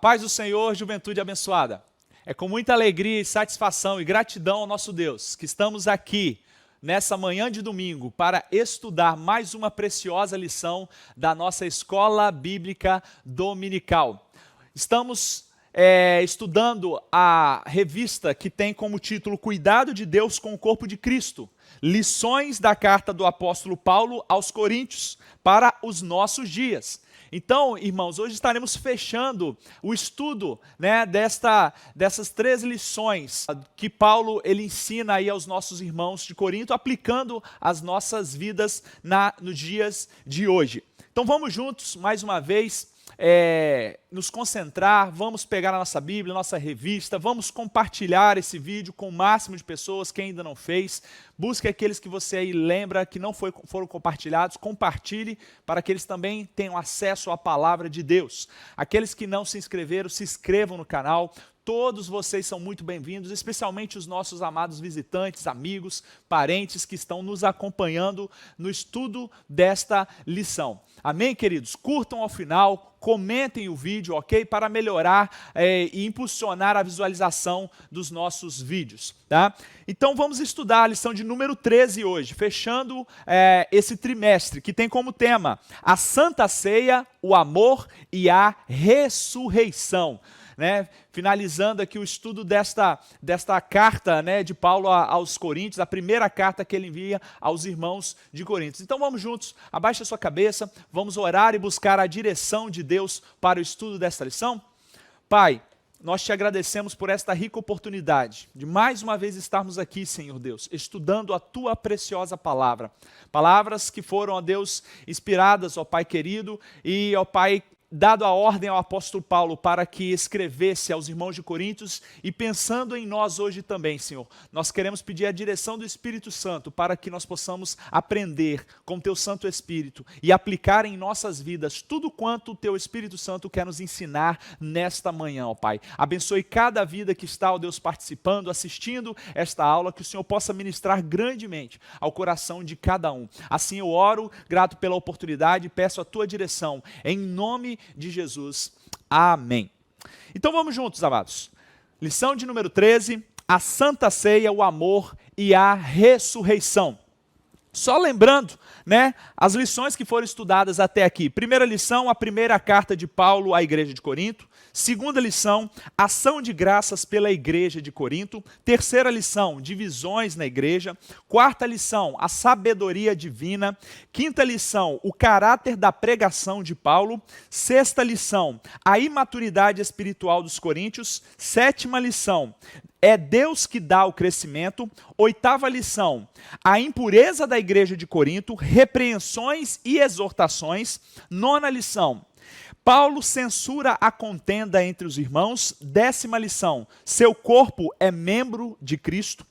paz do Senhor, juventude abençoada. É com muita alegria e satisfação e gratidão ao nosso Deus que estamos aqui nessa manhã de domingo para estudar mais uma preciosa lição da nossa Escola Bíblica Dominical. Estamos estudando a revista que tem como título Cuidado de Deus com o Corpo de Cristo. Lições da carta do apóstolo Paulo aos Coríntios para os nossos dias. Então, irmãos, hoje estaremos fechando o estudo dessas 3 lições que Paulo ele ensina aí aos nossos irmãos de Corinto, aplicando as nossas vidas nos dias de hoje. Então vamos juntos, mais uma vez, nos concentrar, vamos pegar a nossa Bíblia, a nossa revista, vamos compartilhar esse vídeo com o máximo de pessoas, quem ainda não fez. Busque aqueles que você aí lembra que não foram compartilhados, compartilhe para que eles também tenham acesso à palavra de Deus. Aqueles que não se inscreveram, se inscrevam no canal. Todos vocês são muito bem-vindos, especialmente os nossos amados visitantes, amigos, parentes que estão nos acompanhando no estudo desta lição. Amém, queridos? Curtam ao final, comentem o vídeo, ok? Para melhorar e impulsionar a visualização dos nossos vídeos, tá? Então vamos estudar a lição de número 13 hoje, fechando esse trimestre, que tem como tema a Santa Ceia, o amor e a ressurreição. Finalizando aqui o estudo desta carta de Paulo aos Coríntios, a primeira carta que ele envia aos irmãos de Coríntios. Então vamos juntos, abaixe a sua cabeça, vamos orar e buscar a direção de Deus para o estudo desta lição. Pai, nós te agradecemos por esta rica oportunidade de mais uma vez estarmos aqui, Senhor Deus, estudando a tua preciosa palavra. Palavras que foram, ó Deus, inspiradas, ó Pai querido, e, ó Pai, dado a ordem ao apóstolo Paulo para que escrevesse aos irmãos de Coríntios e pensando em nós hoje também, Senhor, nós queremos pedir a direção do Espírito Santo para que nós possamos aprender com o Teu Santo Espírito e aplicar em nossas vidas tudo quanto o Teu Espírito Santo quer nos ensinar nesta manhã, ó Pai. Abençoe cada vida que está, ó Deus, participando, assistindo esta aula, que o Senhor possa ministrar grandemente ao coração de cada um. Assim eu oro, grato pela oportunidade, peço a Tua direção, em nome de Jesus. Amém. Então vamos juntos, amados. Lição de número 13, a Santa Ceia, o amor e a ressurreição. Só lembrando, as lições que foram estudadas até aqui. Primeira lição, a primeira carta de Paulo à igreja de Corinto. Segunda lição, ação de graças pela igreja de Corinto. Terceira lição, divisões na igreja. Quarta lição, a sabedoria divina. Quinta lição, o caráter da pregação de Paulo. Sexta lição, a imaturidade espiritual dos coríntios. Sétima lição, é Deus que dá o crescimento. Oitava lição, a impureza da igreja de Corinto, repreensões e exortações. Nona lição, Paulo censura a contenda entre os irmãos. 10ª lição, seu corpo é membro de Cristo.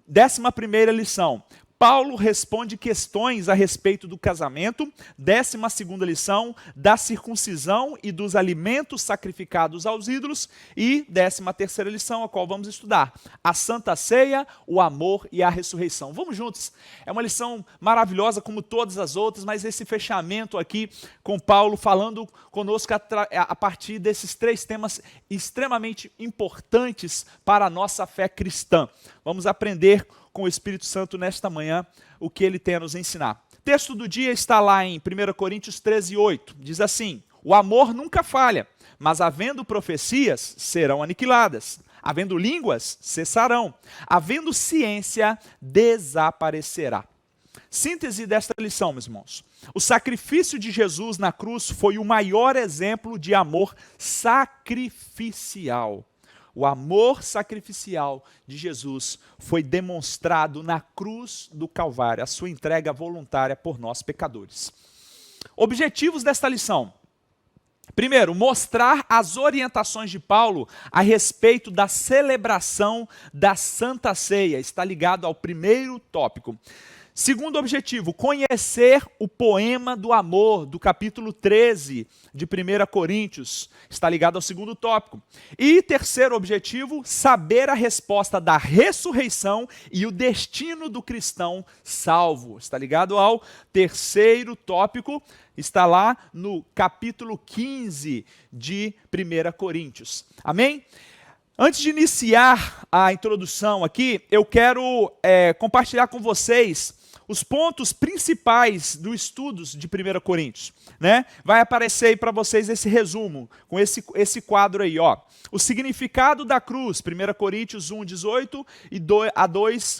11ª lição, Paulo responde questões a respeito do casamento. 12ª lição, da circuncisão e dos alimentos sacrificados aos ídolos. E 13ª lição, a qual vamos estudar, a Santa Ceia, o amor e a ressurreição. Vamos juntos, é uma lição maravilhosa como todas as outras, mas esse fechamento aqui com Paulo falando conosco a partir desses 3 temas extremamente importantes para a nossa fé cristã. Vamos aprender com o Espírito Santo nesta manhã o que ele tem a nos ensinar. O texto do dia está lá em 1 Coríntios 13:8. Diz assim: o amor nunca falha, mas havendo profecias, serão aniquiladas. Havendo línguas, cessarão. Havendo ciência, desaparecerá. Síntese desta lição, meus irmãos. O sacrifício de Jesus na cruz foi o maior exemplo de amor sacrificial. O amor sacrificial de Jesus foi demonstrado na cruz do Calvário, a sua entrega voluntária por nós pecadores. Objetivos desta lição. Primeiro, mostrar as orientações de Paulo a respeito da celebração da Santa Ceia. Está ligado ao primeiro tópico. Segundo objetivo, conhecer o poema do amor, do capítulo 13 de 1 Coríntios, está ligado ao segundo tópico. E terceiro objetivo, saber a resposta da ressurreição e o destino do cristão salvo. Está ligado ao terceiro tópico, está lá no capítulo 15 de 1 Coríntios. Amém? Antes de iniciar a introdução aqui, eu quero compartilhar com vocês os pontos principais dos estudos de 1 Coríntios, né? Vai aparecer aí para vocês esse resumo, com esse quadro aí, ó. O significado da cruz, 1 Coríntios 1, 18 e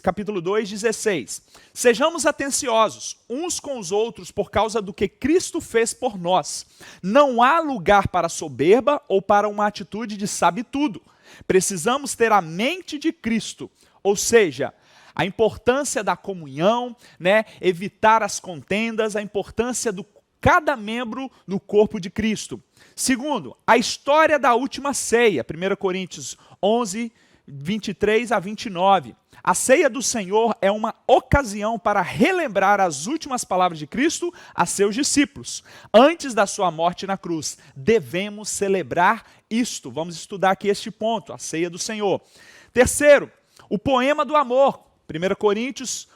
capítulo 2, 16. Sejamos atenciosos uns com os outros por causa do que Cristo fez por nós. Não há lugar para soberba ou para uma atitude de sabe-tudo. Precisamos ter a mente de Cristo, ou seja, a importância da comunhão, né? Evitar as contendas, a importância de cada membro no corpo de Cristo. Segundo, a história da última ceia, 1 Coríntios 11, 23 a 29. A ceia do Senhor é uma ocasião para relembrar as últimas palavras de Cristo a seus discípulos. Antes da sua morte na cruz, devemos celebrar isto. Vamos estudar aqui este ponto, a ceia do Senhor. Terceiro, o poema do amor, 1 Coríntios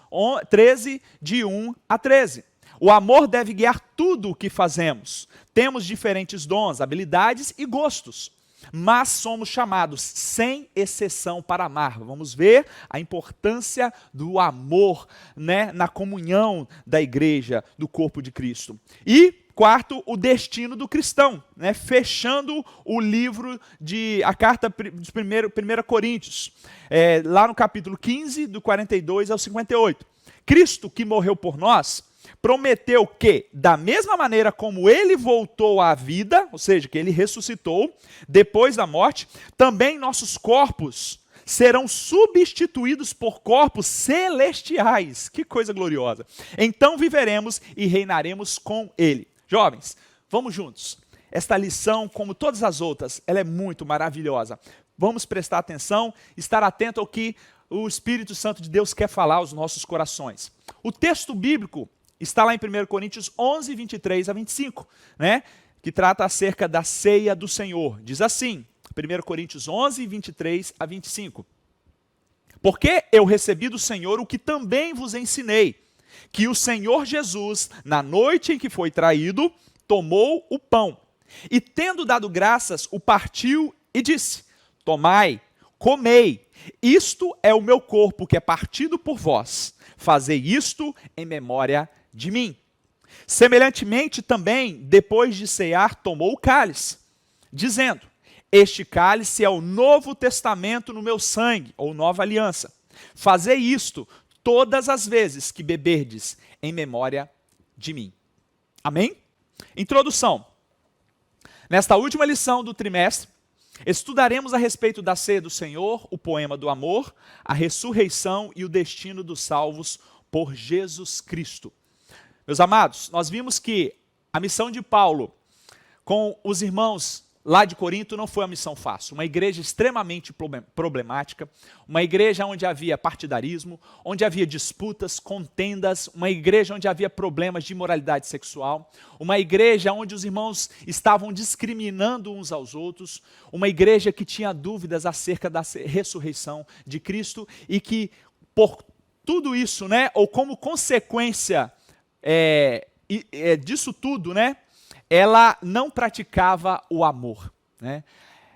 13, de 1 a 13. O amor deve guiar tudo o que fazemos. Temos diferentes dons, habilidades e gostos, mas somos chamados sem exceção para amar. Vamos ver a importância do amor, né, na comunhão da igreja, do corpo de Cristo. E quarto, o destino do cristão, né, fechando o livro a carta de 1 Coríntios, lá no capítulo 15, do 42 ao 58. Cristo, que morreu por nós, prometeu que, da mesma maneira como ele voltou à vida, ou seja, que ele ressuscitou depois da morte, também nossos corpos serão substituídos por corpos celestiais. Que coisa gloriosa! Então viveremos e reinaremos com ele. Jovens, vamos juntos. Esta lição, como todas as outras, ela é muito maravilhosa. Vamos prestar atenção, estar atento ao que o Espírito Santo de Deus quer falar aos nossos corações. O texto bíblico está lá em 1 Coríntios 11, 23 a 25, né? Que trata acerca da ceia do Senhor. Diz assim, 1 Coríntios 11, 23 a 25. Porque eu recebi do Senhor o que também vos ensinei, que o Senhor Jesus, na noite em que foi traído, tomou o pão, e tendo dado graças, o partiu e disse: tomai, comei, isto é o meu corpo que é partido por vós, fazei isto em memória de mim. Semelhantemente também, depois de cear, tomou o cálice, dizendo: este cálice é o novo testamento no meu sangue, ou nova aliança. Fazei isto todas as vezes que beberdes em memória de mim. Amém? Introdução. Nesta última lição do trimestre, estudaremos a respeito da ceia do Senhor, o poema do amor, a ressurreição e o destino dos salvos por Jesus Cristo. Meus amados, nós vimos que a missão de Paulo com os irmãos lá de Corinto não foi uma missão fácil. Uma igreja extremamente problemática, uma igreja onde havia partidarismo, onde havia disputas, contendas, uma igreja onde havia problemas de imoralidade sexual, uma igreja onde os irmãos estavam discriminando uns aos outros, uma igreja que tinha dúvidas acerca da ressurreição de Cristo e que por tudo isso, né, ou como consequência disso tudo, né, ela não praticava o amor, né?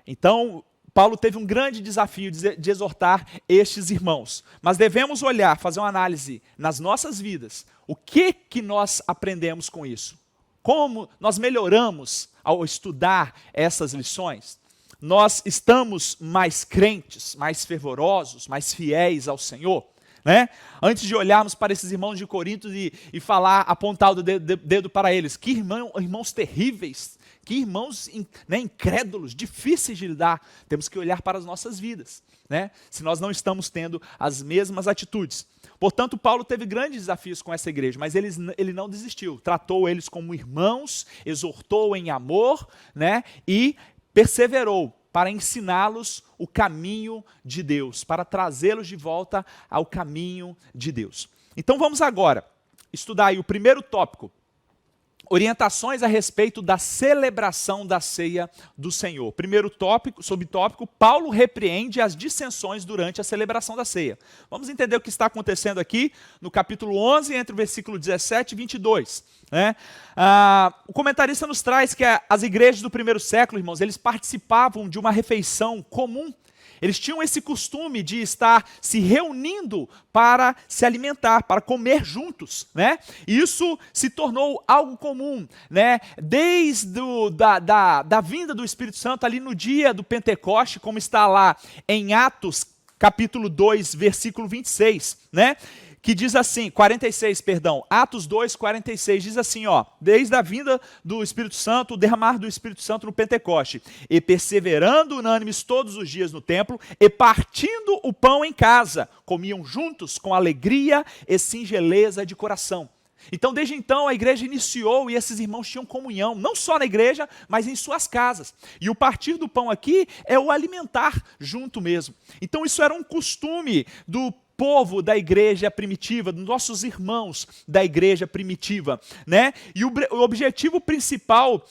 Então, Paulo teve um grande desafio de exortar estes irmãos. Mas devemos olhar, fazer uma análise nas nossas vidas. O que nós aprendemos com isso? Como nós melhoramos ao estudar essas lições? Nós estamos mais crentes, mais fervorosos, mais fiéis ao Senhor? Né? Antes de olharmos para esses irmãos de Corinto e falar, apontar o dedo para eles, que irmãos terríveis, que irmãos incrédulos, difíceis de lidar, temos que olhar para as nossas vidas, né? Se nós não estamos tendo as mesmas atitudes. Portanto, Paulo teve grandes desafios com essa igreja, mas ele não desistiu, tratou eles como irmãos, exortou em amor, né? E perseverou para ensiná-los o caminho de Deus, para trazê-los de volta ao caminho de Deus. Então vamos agora estudar aí o primeiro tópico. Orientações a respeito da celebração da ceia do Senhor. Primeiro tópico, subtópico, Paulo repreende as dissensões durante a celebração da ceia. Vamos entender o que está acontecendo aqui no capítulo 11, entre o versículo 17 e 22. Né? O comentarista nos traz que as igrejas do primeiro século, irmãos, eles participavam de uma refeição comum. Eles tinham esse costume de estar se reunindo para se alimentar, para comer juntos, né? E isso se tornou algo comum, né? Desde da vinda do Espírito Santo ali no dia do Pentecoste, como está lá em Atos, capítulo 2, versículo 26, né? Que diz assim, 46, perdão, Atos 2, 46, diz assim, ó, desde a vinda do Espírito Santo, o derramar do Espírito Santo no Pentecoste, e perseverando unânimes todos os dias no templo, e partindo o pão em casa, comiam juntos com alegria e singeleza de coração. Então, desde então, a igreja iniciou e esses irmãos tinham comunhão, não só na igreja, mas em suas casas. E o partir do pão aqui é o alimentar junto mesmo. Então, isso era um costume do povo da igreja primitiva, dos nossos irmãos da igreja primitiva, né? E o objetivo principal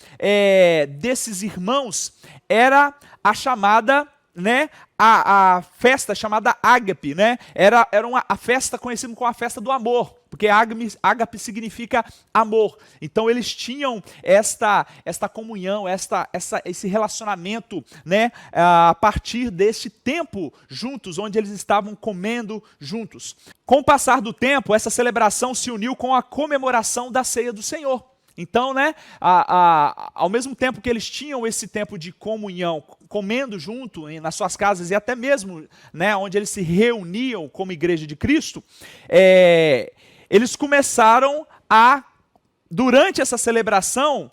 desses irmãos era a chamada, né, a festa chamada Ágape, né? Era a festa conhecida como a festa do amor, porque ágape significa amor. Então eles tinham esta comunhão, esse relacionamento, né, a partir deste tempo juntos, onde eles estavam comendo juntos. Com o passar do tempo, essa celebração se uniu com a comemoração da ceia do Senhor. Então, né, ao mesmo tempo que eles tinham esse tempo de comunhão, comendo junto nas suas casas e até mesmo, né, onde eles se reuniam como igreja de Cristo, eles começaram durante essa celebração,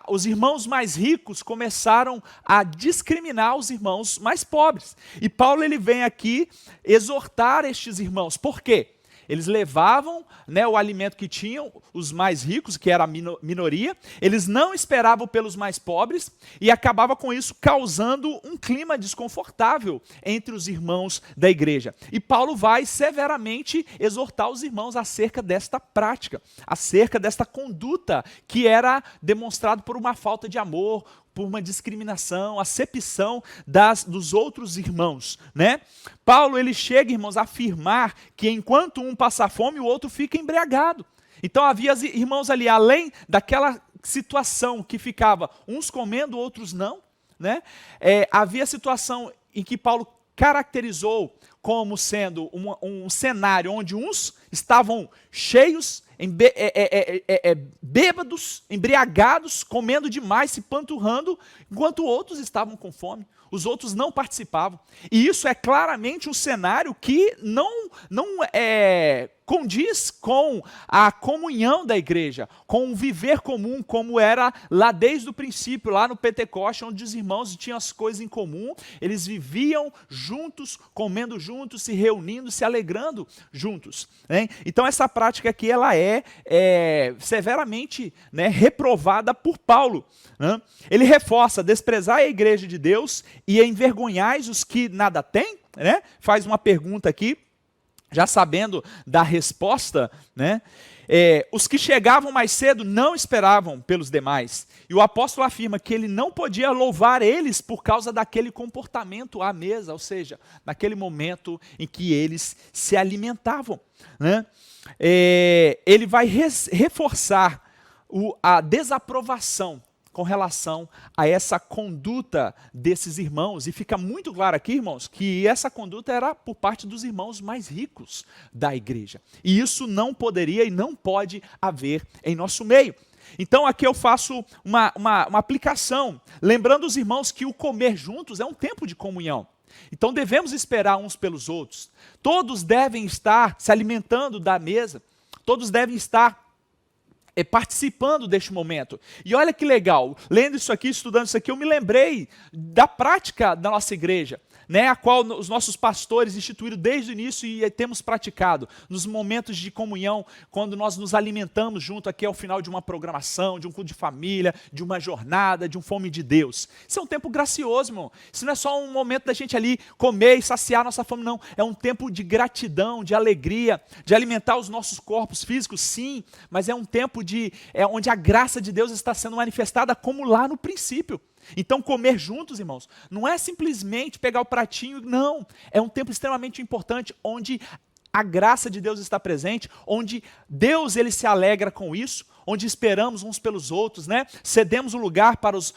os irmãos mais ricos começaram a discriminar os irmãos mais pobres. E Paulo ele vem aqui exortar estes irmãos. Por quê? Eles levavam, né, o alimento que tinham, os mais ricos, que era a minoria, eles não esperavam pelos mais pobres e acabava com isso causando um clima desconfortável entre os irmãos da igreja. E Paulo vai severamente exortar os irmãos acerca desta prática, acerca desta conduta que era demonstrado por uma falta de amor, por uma discriminação, acepção dos outros irmãos, né? Paulo, ele chega, irmãos, a afirmar que enquanto um passa fome, o outro fica embriagado. Então havia irmãos ali, além daquela situação que ficava uns comendo, outros não, né? Havia situação em que Paulo caracterizou como sendo um cenário onde uns estavam cheios, bêbados, embriagados, comendo demais, se panturrando, enquanto outros estavam com fome. Os outros não participavam. E isso é claramente um cenário que não condiz com a comunhão da igreja, com o viver comum, como era lá desde o princípio, lá no Pentecoste, onde os irmãos tinham as coisas em comum, eles viviam juntos, comendo juntos, se reunindo, se alegrando juntos. Né? Então essa prática aqui, ela é severamente, né, reprovada por Paulo. Né? Ele reforça: desprezai a igreja de Deus e envergonhais os que nada têm, né? Faz uma pergunta aqui, já sabendo da resposta, né? Os que chegavam mais cedo não esperavam pelos demais. E o apóstolo afirma que ele não podia louvar eles por causa daquele comportamento à mesa, ou seja, naquele momento em que eles se alimentavam. Né? Ele vai reforçar a desaprovação com relação a essa conduta desses irmãos. E fica muito claro aqui, irmãos, que essa conduta era por parte dos irmãos mais ricos da igreja. E isso não poderia e não pode haver em nosso meio. Então aqui eu faço uma aplicação, lembrando os irmãos que o comer juntos é um tempo de comunhão. Então devemos esperar uns pelos outros. Todos devem estar se alimentando da mesa. Todos devem estar participando deste momento. E olha que legal, lendo isso aqui, estudando isso aqui, eu me lembrei da prática da nossa igreja. né, a qual os nossos pastores instituíram desde o início e temos praticado, nos momentos de comunhão, quando nós nos alimentamos junto aqui ao final de uma programação, de um culto de família, de uma jornada, de um fome de Deus. Isso é um tempo gracioso, irmão. Isso não é só um momento da gente ali comer e saciar nossa fome, não. É um tempo de gratidão, de alegria, de alimentar os nossos corpos físicos, sim, mas é um tempo onde a graça de Deus está sendo manifestada como lá no princípio. Então comer juntos, irmãos, não é simplesmente pegar o pratinho, não. É um tempo extremamente importante, onde a graça de Deus está presente, onde Deus ele se alegra com isso, onde esperamos uns pelos outros, né? Cedemos o lugar para os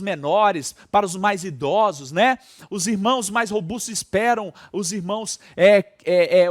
menores, para os mais idosos, né? Os irmãos mais robustos esperam os irmãos,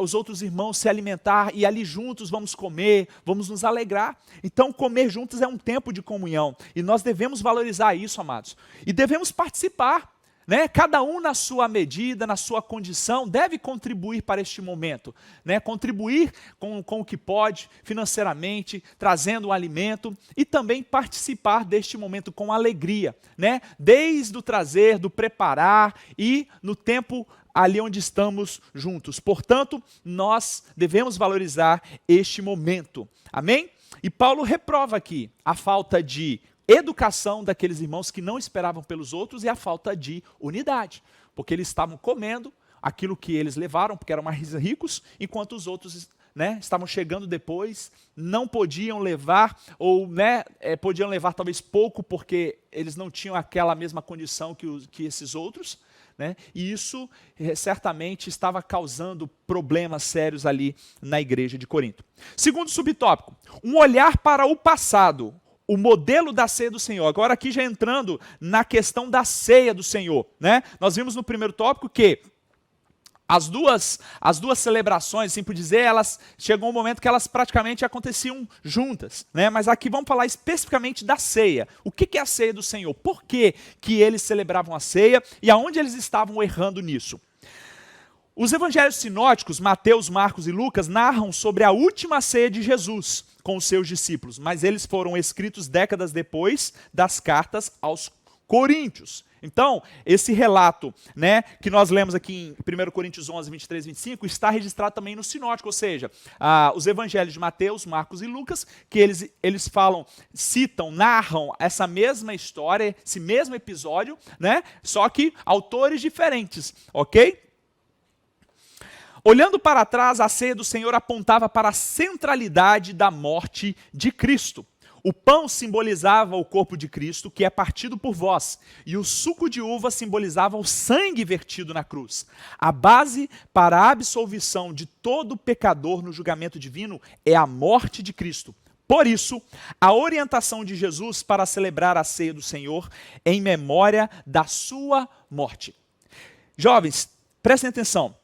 os outros irmãos se alimentar e ali juntos vamos comer, vamos nos alegrar. Então comer juntos é um tempo de comunhão e nós devemos valorizar isso, amados, e devemos participar. Né? Cada um na sua medida, na sua condição, deve contribuir para este momento. Né? Contribuir com o que pode, financeiramente, trazendo um alimento e também participar deste momento com alegria. Né? Desde o trazer, do preparar e no tempo ali onde estamos juntos. Portanto, nós devemos valorizar este momento. Amém? E Paulo reprova aqui a falta de educação daqueles irmãos que não esperavam pelos outros e a falta de unidade, porque eles estavam comendo aquilo que eles levaram, porque eram mais ricos, enquanto os outros, né, estavam chegando depois, não podiam levar, ou né, podiam levar talvez pouco, porque eles não tinham aquela mesma condição que esses outros, né, e isso certamente estava causando problemas sérios ali na igreja de Corinto. Segundo subtópico, um olhar para o passado, o modelo da ceia do Senhor. Agora aqui já entrando na questão da ceia do Senhor, né? Nós vimos no primeiro tópico que as duas celebrações, assim por dizer, chegou um momento que elas praticamente aconteciam juntas, né? Mas aqui vamos falar especificamente da ceia. O que é a ceia do Senhor? Por que eles celebravam a ceia e aonde eles estavam errando nisso? Os evangelhos sinóticos, Mateus, Marcos e Lucas, narram sobre a última ceia de Jesus com os seus discípulos, mas eles foram escritos décadas depois das cartas aos Coríntios. Então, esse relato, né, que nós lemos aqui em 1 Coríntios 11, 23 e 25, está registrado também no sinótico, ou seja, os evangelhos de Mateus, Marcos e Lucas, que eles falam, citam, narram essa mesma história, esse mesmo episódio, né, só que autores diferentes, ok? Olhando para trás, a ceia do Senhor apontava para a centralidade da morte de Cristo. O pão simbolizava o corpo de Cristo, que é partido por vós, e o suco de uva simbolizava o sangue vertido na cruz. A base para a absolvição de todo pecador no julgamento divino é a morte de Cristo. Por isso, a orientação de Jesus para celebrar a ceia do Senhor é em memória da sua morte. Jovens, prestem atenção.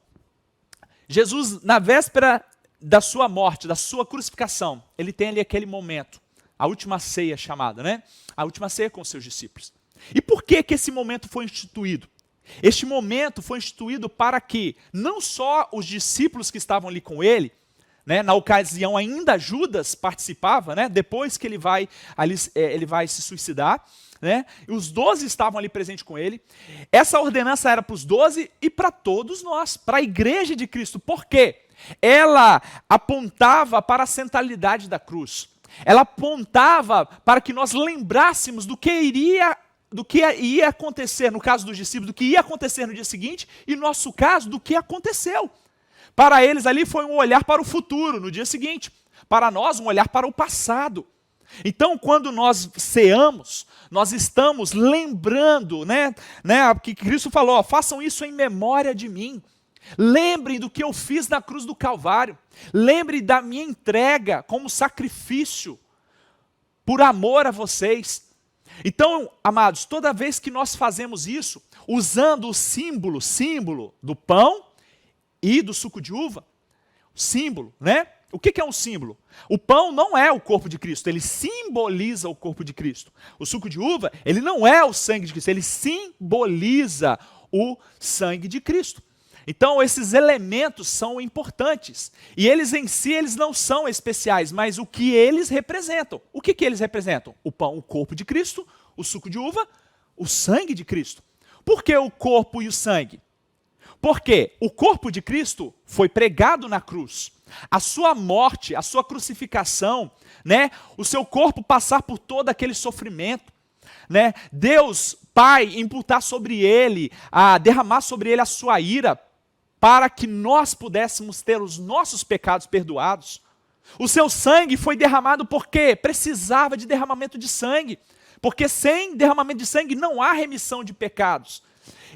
Jesus, na véspera da sua morte, da sua crucificação, ele tem ali aquele momento, a última ceia chamada, né? A última ceia com os seus discípulos. E por que esse momento foi instituído? Este momento foi instituído para que não só os discípulos que estavam ali com ele, né, na ocasião ainda Judas participava, né, depois que ele vai se suicidar, né, e os 12 estavam ali presentes com ele. Essa ordenança era para os 12 e para todos nós, para a igreja de Cristo. Por quê? Ela apontava para a centralidade da cruz. Ela apontava para que nós lembrássemos do que ia acontecer, no caso dos discípulos, do que ia acontecer no dia seguinte, e no nosso caso, do que aconteceu. Para eles ali foi um olhar para o futuro, no dia seguinte. Para nós, um olhar para o passado. Então, quando nós ceamos, nós estamos lembrando, né, que Cristo falou, ó, façam isso em memória de mim. Lembrem do que eu fiz na cruz do Calvário. Lembrem da minha entrega como sacrifício por amor a vocês. Então, amados, toda vez que nós fazemos isso, usando o símbolo do pão e do suco de uva, símbolo, né? O que é um símbolo? O pão não é o corpo de Cristo, ele simboliza o corpo de Cristo. O suco de uva, ele não é o sangue de Cristo, ele simboliza o sangue de Cristo. Então, esses elementos são importantes. E eles em si, eles não são especiais, mas o que eles representam. O que eles representam? O pão, o corpo de Cristo, o suco de uva, o sangue de Cristo. Por que o corpo e o sangue? Porque o corpo de Cristo foi pregado na cruz. A sua morte, a sua crucificação, né? O seu corpo passar por todo aquele sofrimento, né? Deus, Pai, imputar sobre ele, derramar sobre ele a sua ira, para que nós pudéssemos ter os nossos pecados perdoados. O seu sangue foi derramado porque precisava de derramamento de sangue, porque sem derramamento de sangue não há remissão de pecados.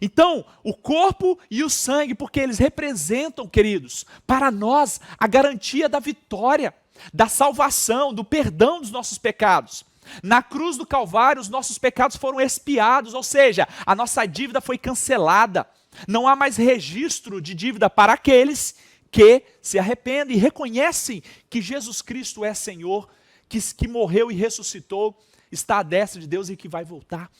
Então, o corpo e o sangue, porque eles representam, queridos, para nós a garantia da vitória, da salvação, do perdão dos nossos pecados. Na cruz do Calvário, os nossos pecados foram expiados, ou seja, a nossa dívida foi cancelada. Não há mais registro de dívida para aqueles que se arrependem e reconhecem que Jesus Cristo é Senhor, que morreu e ressuscitou, está à destra de Deus e que vai voltar.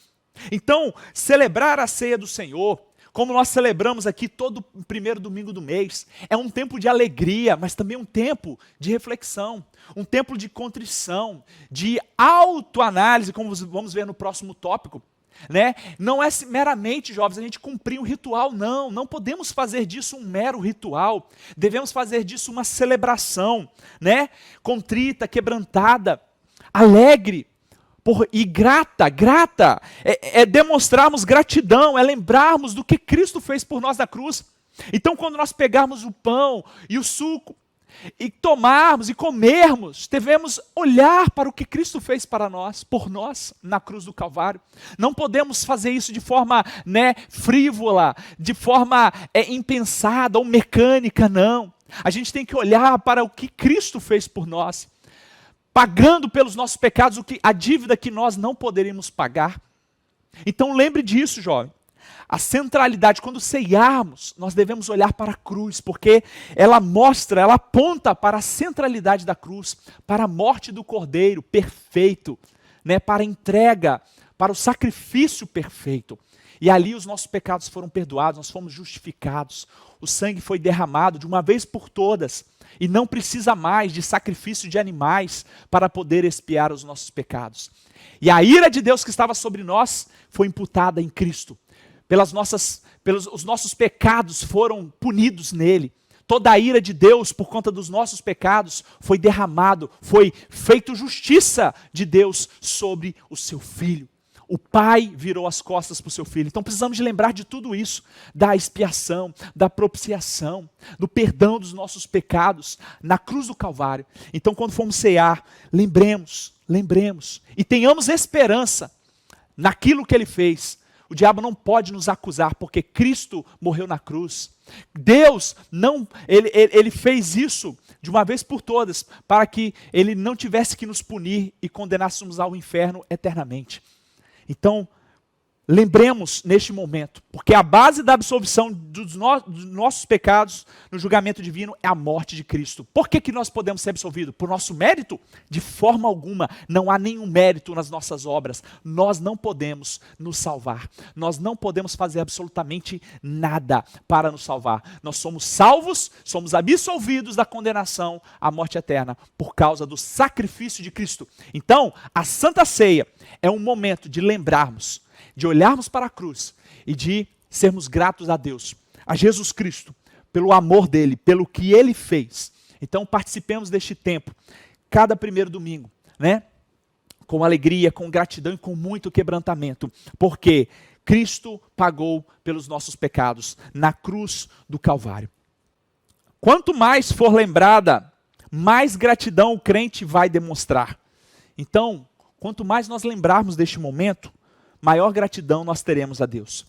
Então, celebrar a ceia do Senhor, como nós celebramos aqui todo o primeiro domingo do mês, é um tempo de alegria, mas também um tempo de reflexão, um tempo de contrição, de autoanálise, como vamos ver no próximo tópico. Né? Não é meramente, jovens, a gente cumprir um ritual, não podemos fazer disso um mero ritual, devemos fazer disso uma celebração, né? Contrita, quebrantada, alegre e grata, é demonstrarmos gratidão, é lembrarmos do que Cristo fez por nós na cruz. Então, quando nós pegarmos o pão e o suco, e tomarmos e comermos, devemos olhar para o que Cristo fez para nós, por nós, na cruz do Calvário. Não podemos fazer isso de forma, frívola, de forma impensada ou mecânica, não. A gente tem que olhar para o que Cristo fez por nós, pagando pelos nossos pecados a dívida que nós não poderíamos pagar. Então lembre disso, jovem. A centralidade, quando ceiarmos, nós devemos olhar para a cruz, porque ela aponta para a centralidade da cruz, para a morte do Cordeiro perfeito, para a entrega, para o sacrifício perfeito. E ali os nossos pecados foram perdoados, nós fomos justificados, o sangue foi derramado de uma vez por todas, e não precisa mais de sacrifício de animais para poder expiar os nossos pecados. E a ira de Deus que estava sobre nós foi imputada em Cristo. Os nossos pecados foram punidos nele. Toda a ira de Deus por conta dos nossos pecados foi derramado, foi feito justiça de Deus sobre o seu Filho. O Pai virou as costas para o seu Filho. Então precisamos de lembrar de tudo isso, da expiação, da propiciação, do perdão dos nossos pecados na cruz do Calvário. Então quando formos cear, lembremos e tenhamos esperança naquilo que Ele fez. O diabo não pode nos acusar, porque Cristo morreu na cruz. Deus ele fez isso de uma vez por todas, para que Ele não tivesse que nos punir e condenássemos ao inferno eternamente. Então, lembremos neste momento, porque a base da absolvição dos nossos pecados no julgamento divino é a morte de Cristo. Por que nós podemos ser absolvidos? Por nosso mérito? De forma alguma, não há nenhum mérito nas nossas obras. Nós não podemos nos salvar. Nós não podemos fazer absolutamente nada para nos salvar. Nós somos salvos, somos absolvidos da condenação à morte eterna por causa do sacrifício de Cristo. Então, a Santa Ceia é um momento de lembrarmos, de olharmos para a cruz e de sermos gratos a Deus, a Jesus Cristo, pelo amor dele, pelo que ele fez. Então participemos deste tempo, cada primeiro domingo, com alegria, com gratidão e com muito quebrantamento, porque Cristo pagou pelos nossos pecados na cruz do Calvário. Quanto mais for lembrada, mais gratidão o crente vai demonstrar. Então, quanto mais nós lembrarmos deste momento, maior gratidão nós teremos a Deus.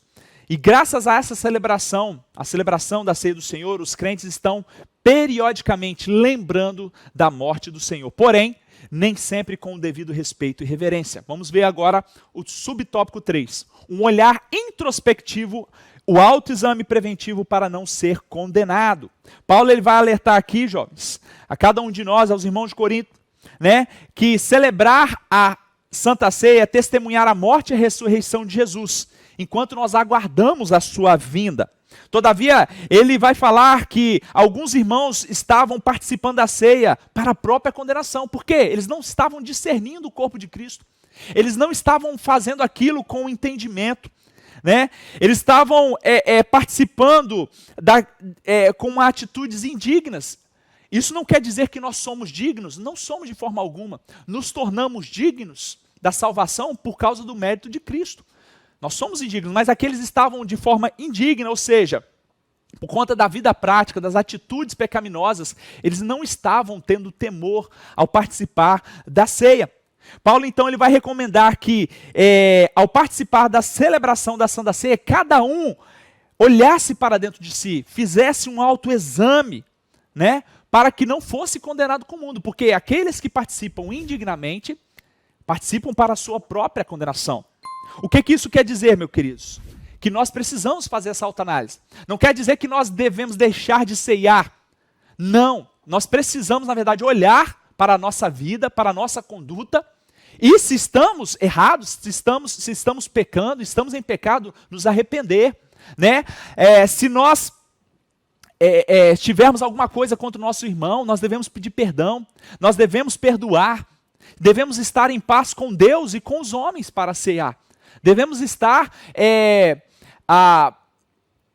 E graças a essa celebração, a celebração da ceia do Senhor, os crentes estão periodicamente lembrando da morte do Senhor. Porém, nem sempre com o devido respeito e reverência. Vamos ver agora o subtópico 3. Um olhar introspectivo, o autoexame preventivo para não ser condenado. Paulo ele vai alertar aqui, jovens, a cada um de nós, aos irmãos de Corinto, que celebrar a Santa Ceia é testemunhar a morte e a ressurreição de Jesus, enquanto nós aguardamos a sua vinda. Todavia, ele vai falar que alguns irmãos estavam participando da ceia para a própria condenação. Por quê? Eles não estavam discernindo o corpo de Cristo. Eles não estavam fazendo aquilo com entendimento. né? Eles estavam participando com atitudes indignas. Isso não quer dizer que nós somos dignos, não somos de forma alguma. Nos tornamos dignos da salvação por causa do mérito de Cristo. Nós somos indignos, mas aqueles estavam de forma indigna, ou seja, por conta da vida prática, das atitudes pecaminosas, eles não estavam tendo temor ao participar da ceia. Paulo, então, ele vai recomendar que, ao participar da celebração da Santa Ceia, cada um olhasse para dentro de si, fizesse um autoexame, né, para que não fosse condenado com o mundo, porque aqueles que participam indignamente, participam para a sua própria condenação. O que isso quer dizer, meus queridos? Que nós precisamos fazer essa autoanálise. Não quer dizer que nós devemos deixar de ceiar. Não, nós precisamos, na verdade, olhar para a nossa vida, para a nossa conduta, e se estamos errados, se estamos pecando, estamos em pecado, nos arrepender, né? Se nós tivermos alguma coisa contra o nosso irmão, nós devemos pedir perdão, nós devemos perdoar, devemos estar em paz com Deus e com os homens para ceiar. Devemos estar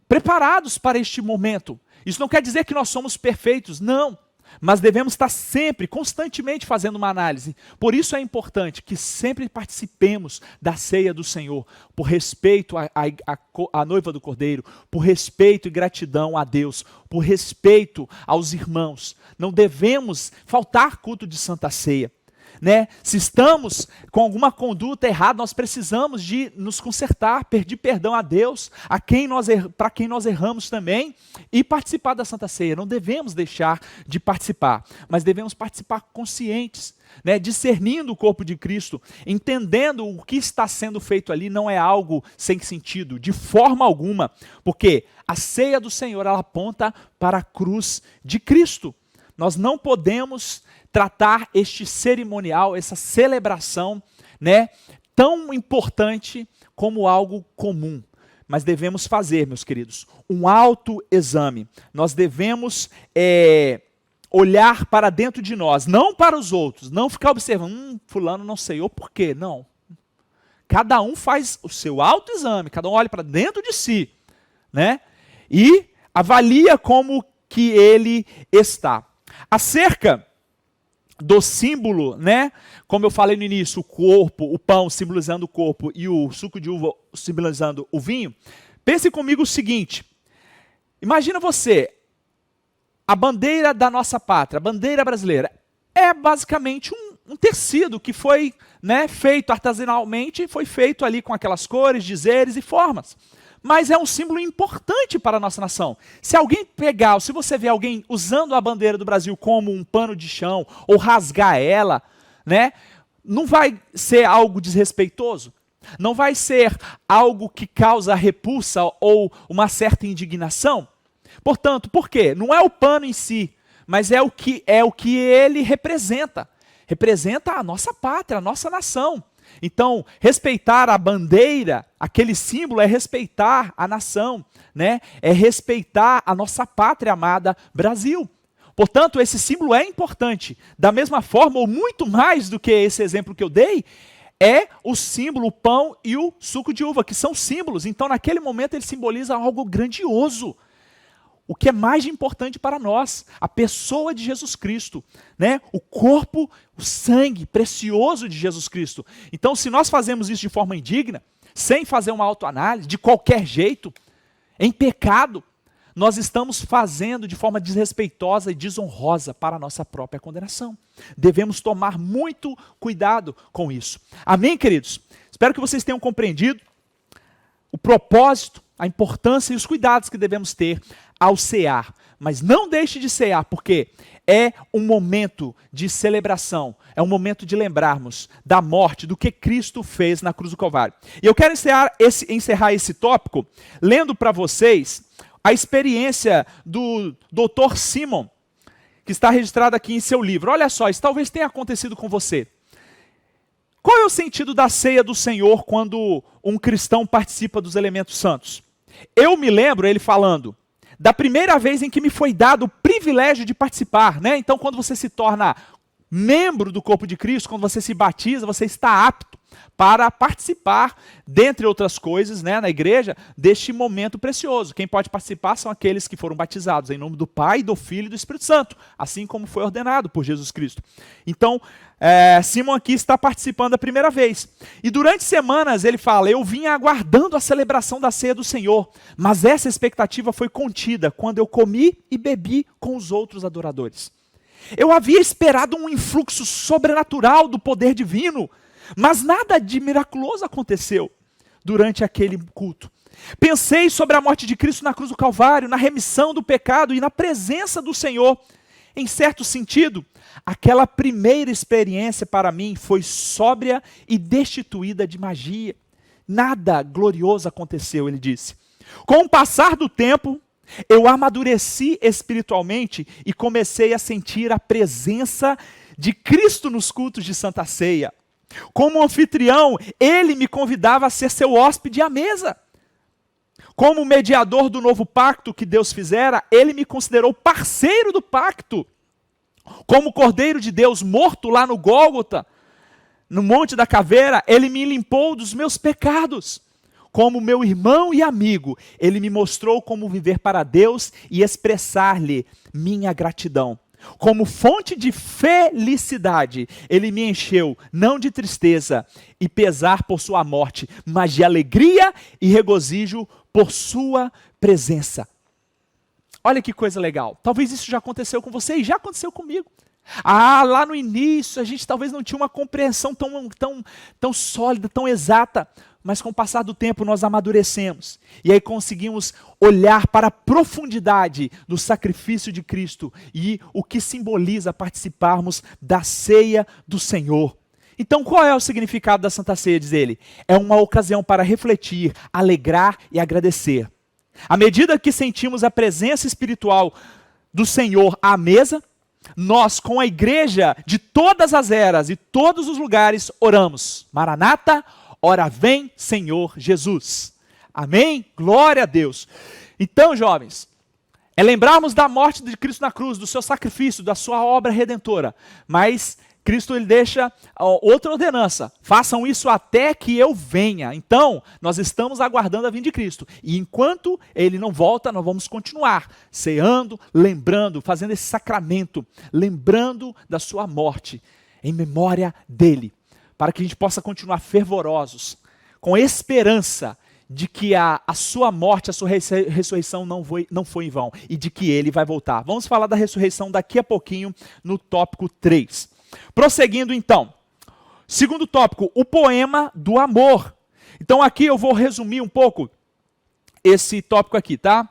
preparados para este momento. Isso não quer dizer que nós somos perfeitos, não. Mas devemos estar sempre, constantemente fazendo uma análise. Por isso é importante que sempre participemos da ceia do Senhor, por respeito à noiva do Cordeiro, por respeito e gratidão a Deus, por respeito aos irmãos. Não devemos faltar culto de Santa Ceia, né? Se estamos com alguma conduta errada, nós precisamos de nos consertar, pedir perdão a Deus, para quem nós erramos também, e participar da Santa Ceia. Não devemos deixar de participar, mas devemos participar conscientes, né? Discernindo o corpo de Cristo, entendendo o que está sendo feito ali não é algo sem sentido, de forma alguma, porque a ceia do Senhor, ela aponta para a cruz de Cristo. Nós não podemos tratar este cerimonial, essa celebração, né, tão importante como algo comum. Mas devemos fazer, meus queridos, um autoexame. Nós devemos olhar para dentro de nós, não para os outros, não ficar observando, fulano não sei, ou por quê, não. Cada um faz o seu autoexame, cada um olha para dentro de si, né, e avalia como que ele está. Acerca do símbolo, né? Como eu falei no início, o corpo, o pão simbolizando o corpo e o suco de uva simbolizando o vinho. Pense comigo o seguinte: imagina você, a bandeira da nossa pátria, a bandeira brasileira, é basicamente um tecido que foi, né, feito artesanalmente, foi feito ali com aquelas cores, dizeres e formas. Mas é um símbolo importante para a nossa nação. Se alguém pegar, ou se você vê alguém usando a bandeira do Brasil como um pano de chão, ou rasgar ela, né, não vai ser algo desrespeitoso? Não vai ser algo que causa repulsa ou uma certa indignação? Portanto, por quê? Não é o pano em si, mas é o que ele representa. Representa a nossa pátria, a nossa nação. Então, respeitar a bandeira, aquele símbolo, é respeitar a nação, né? É respeitar a nossa pátria amada Brasil. Portanto, esse símbolo é importante. Da mesma forma, ou muito mais do que esse exemplo que eu dei, é o símbolo, o pão e o suco de uva, que são símbolos. Então, naquele momento, ele simboliza algo grandioso. O que é mais importante para nós, a pessoa de Jesus Cristo, né? O corpo, o sangue precioso de Jesus Cristo. Então, se nós fazemos isso de forma indigna, sem fazer uma autoanálise, de qualquer jeito, em pecado, nós estamos fazendo de forma desrespeitosa e desonrosa para a nossa própria condenação. Devemos tomar muito cuidado com isso. Amém, queridos? Espero que vocês tenham compreendido o propósito, a importância e os cuidados que devemos ter ao cear. Mas não deixe de cear, porque é um momento de celebração, é um momento de lembrarmos da morte, do que Cristo fez na cruz do Calvário. E eu quero encerrar esse tópico lendo para vocês a experiência do Dr. Simon, que está registrado aqui em seu livro. Olha só, isso talvez tenha acontecido com você. Qual é o sentido da ceia do Senhor quando um cristão participa dos elementos santos? Eu me lembro, ele falando, da primeira vez em que me foi dado o privilégio de participar, né? Então, quando você se torna membro do corpo de Cristo, quando você se batiza, você está apto para participar, dentre outras coisas, né, na igreja, deste momento precioso. Quem pode participar são aqueles que foram batizados em nome do Pai, do Filho e do Espírito Santo, assim como foi ordenado por Jesus Cristo. Então, Simon aqui está participando a primeira vez. E durante semanas ele fala, eu vinha aguardando a celebração da ceia do Senhor, mas essa expectativa foi contida quando eu comi e bebi com os outros adoradores. Eu havia esperado um influxo sobrenatural do poder divino, mas nada de miraculoso aconteceu durante aquele culto. Pensei sobre a morte de Cristo na cruz do Calvário, na remissão do pecado e na presença do Senhor. Em certo sentido, aquela primeira experiência para mim foi sóbria e destituída de magia. Nada glorioso aconteceu, ele disse. Com o passar do tempo, eu amadureci espiritualmente e comecei a sentir a presença de Cristo nos cultos de Santa Ceia. Como anfitrião, ele me convidava a ser seu hóspede à mesa. Como mediador do novo pacto que Deus fizera, ele me considerou parceiro do pacto. Como Cordeiro de Deus morto lá no Gólgota, no Monte da Caveira, ele me limpou dos meus pecados. Como meu irmão e amigo, ele me mostrou como viver para Deus e expressar-lhe minha gratidão. Como fonte de felicidade, ele me encheu, não de tristeza e pesar por sua morte, mas de alegria e regozijo por sua presença. Olha que coisa legal. Talvez isso já aconteceu com você e já aconteceu comigo. Lá no início a gente talvez não tinha uma compreensão tão sólida, tão exata, mas com o passar do tempo nós amadurecemos. E aí conseguimos olhar para a profundidade do sacrifício de Cristo e o que simboliza participarmos da ceia do Senhor. Então qual é o significado da Santa Ceia, diz ele? É uma ocasião para refletir, alegrar e agradecer. À medida que sentimos a presença espiritual do Senhor à mesa, nós, com a igreja de todas as eras e todos os lugares, oramos. Maranata, ora vem, Senhor Jesus. Amém? Glória a Deus. Então, jovens, é lembrarmos da morte de Cristo na cruz, do seu sacrifício, da sua obra redentora. Mas Cristo ele deixa outra ordenança. Façam isso até que eu venha. Então, nós estamos aguardando a vinda de Cristo. E enquanto ele não volta, nós vamos continuar ceando, lembrando, fazendo esse sacramento, lembrando da sua morte, em memória dele, para que a gente possa continuar fervorosos, com esperança de que a sua morte, a sua ressurreição não foi em vão, e de que ele vai voltar. Vamos falar da ressurreição daqui a pouquinho, no tópico 3. Prosseguindo então, segundo tópico, o poema do amor. Então aqui eu vou resumir um pouco esse tópico aqui, tá?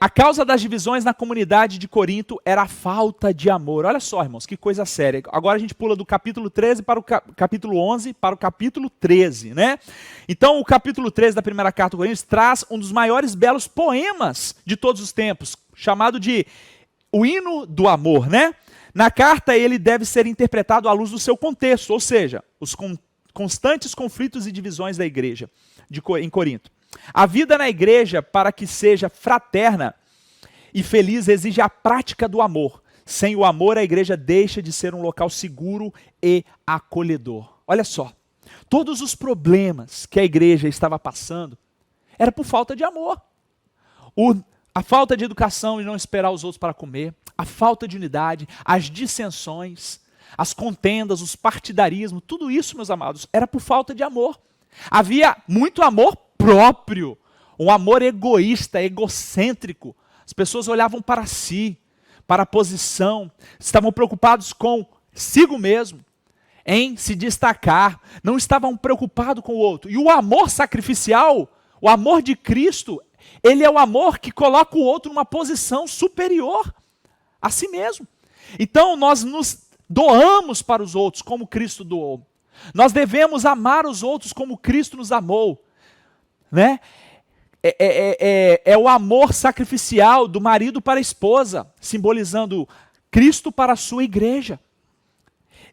A causa das divisões na comunidade de Corinto era a falta de amor. Olha só, irmãos, que coisa séria. Agora a gente pula do capítulo 13 para o capítulo 11 para o capítulo 13, né? Então o capítulo 13 da primeira carta aos Coríntios traz um dos maiores belos poemas de todos os tempos, chamado de o hino do amor, né? Na carta, ele deve ser interpretado à luz do seu contexto, ou seja, os constantes conflitos e divisões da igreja em Corinto. A vida na igreja, para que seja fraterna e feliz, exige a prática do amor. Sem o amor, a igreja deixa de ser um local seguro e acolhedor. Olha só, todos os problemas que a igreja estava passando era por falta de amor. A falta de educação e não esperar os outros para comer, a falta de unidade, as dissensões, as contendas, os partidarismos, tudo isso, meus amados, era por falta de amor. Havia muito amor próprio, um amor egoísta, egocêntrico. As pessoas olhavam para si, para a posição, estavam preocupados consigo mesmo, em se destacar, não estavam preocupados com o outro. E o amor sacrificial, o amor de Cristo, ele é o amor que coloca o outro numa posição superior a si mesmo. Então nós nos doamos para os outros como Cristo doou. Nós devemos amar os outros como Cristo nos amou, né? É o amor sacrificial do marido para a esposa, simbolizando Cristo para a sua igreja.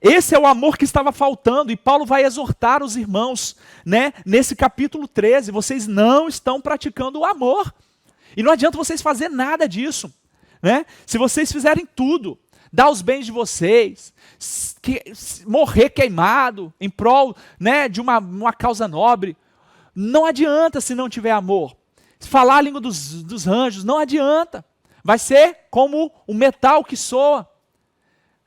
Esse é o amor que estava faltando, e Paulo vai exortar os irmãos, né, nesse capítulo 13, vocês não estão praticando o amor, e não adianta vocês fazerem nada disso, né? Se vocês fizerem tudo, dar os bens de vocês, morrer queimado em prol, né, de uma causa nobre. Não adianta se não tiver amor. Falar a língua dos anjos, não adianta. Vai ser como o metal que soa,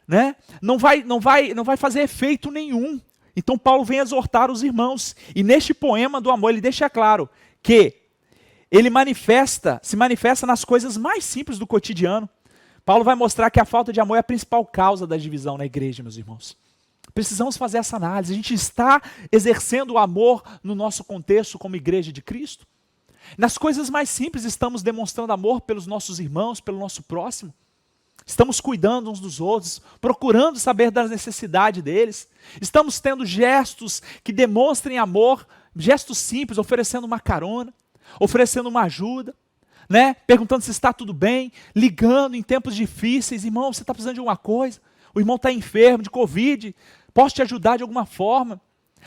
né? Não vai fazer efeito nenhum. Então Paulo vem exortar os irmãos. E neste poema do amor ele deixa claro que ele se manifesta nas coisas mais simples do cotidiano. Paulo vai mostrar que a falta de amor é a principal causa da divisão na igreja, meus irmãos. Precisamos fazer essa análise. A gente está exercendo o amor no nosso contexto como igreja de Cristo? Nas coisas mais simples estamos demonstrando amor pelos nossos irmãos, pelo nosso próximo? Estamos cuidando uns dos outros, procurando saber das necessidades deles? Estamos tendo gestos que demonstrem amor, gestos simples, oferecendo uma carona, oferecendo uma ajuda, né? Perguntando se está tudo bem, ligando em tempos difíceis. Irmão, você está precisando de alguma coisa? O irmão está enfermo de Covid, posso te ajudar de alguma forma?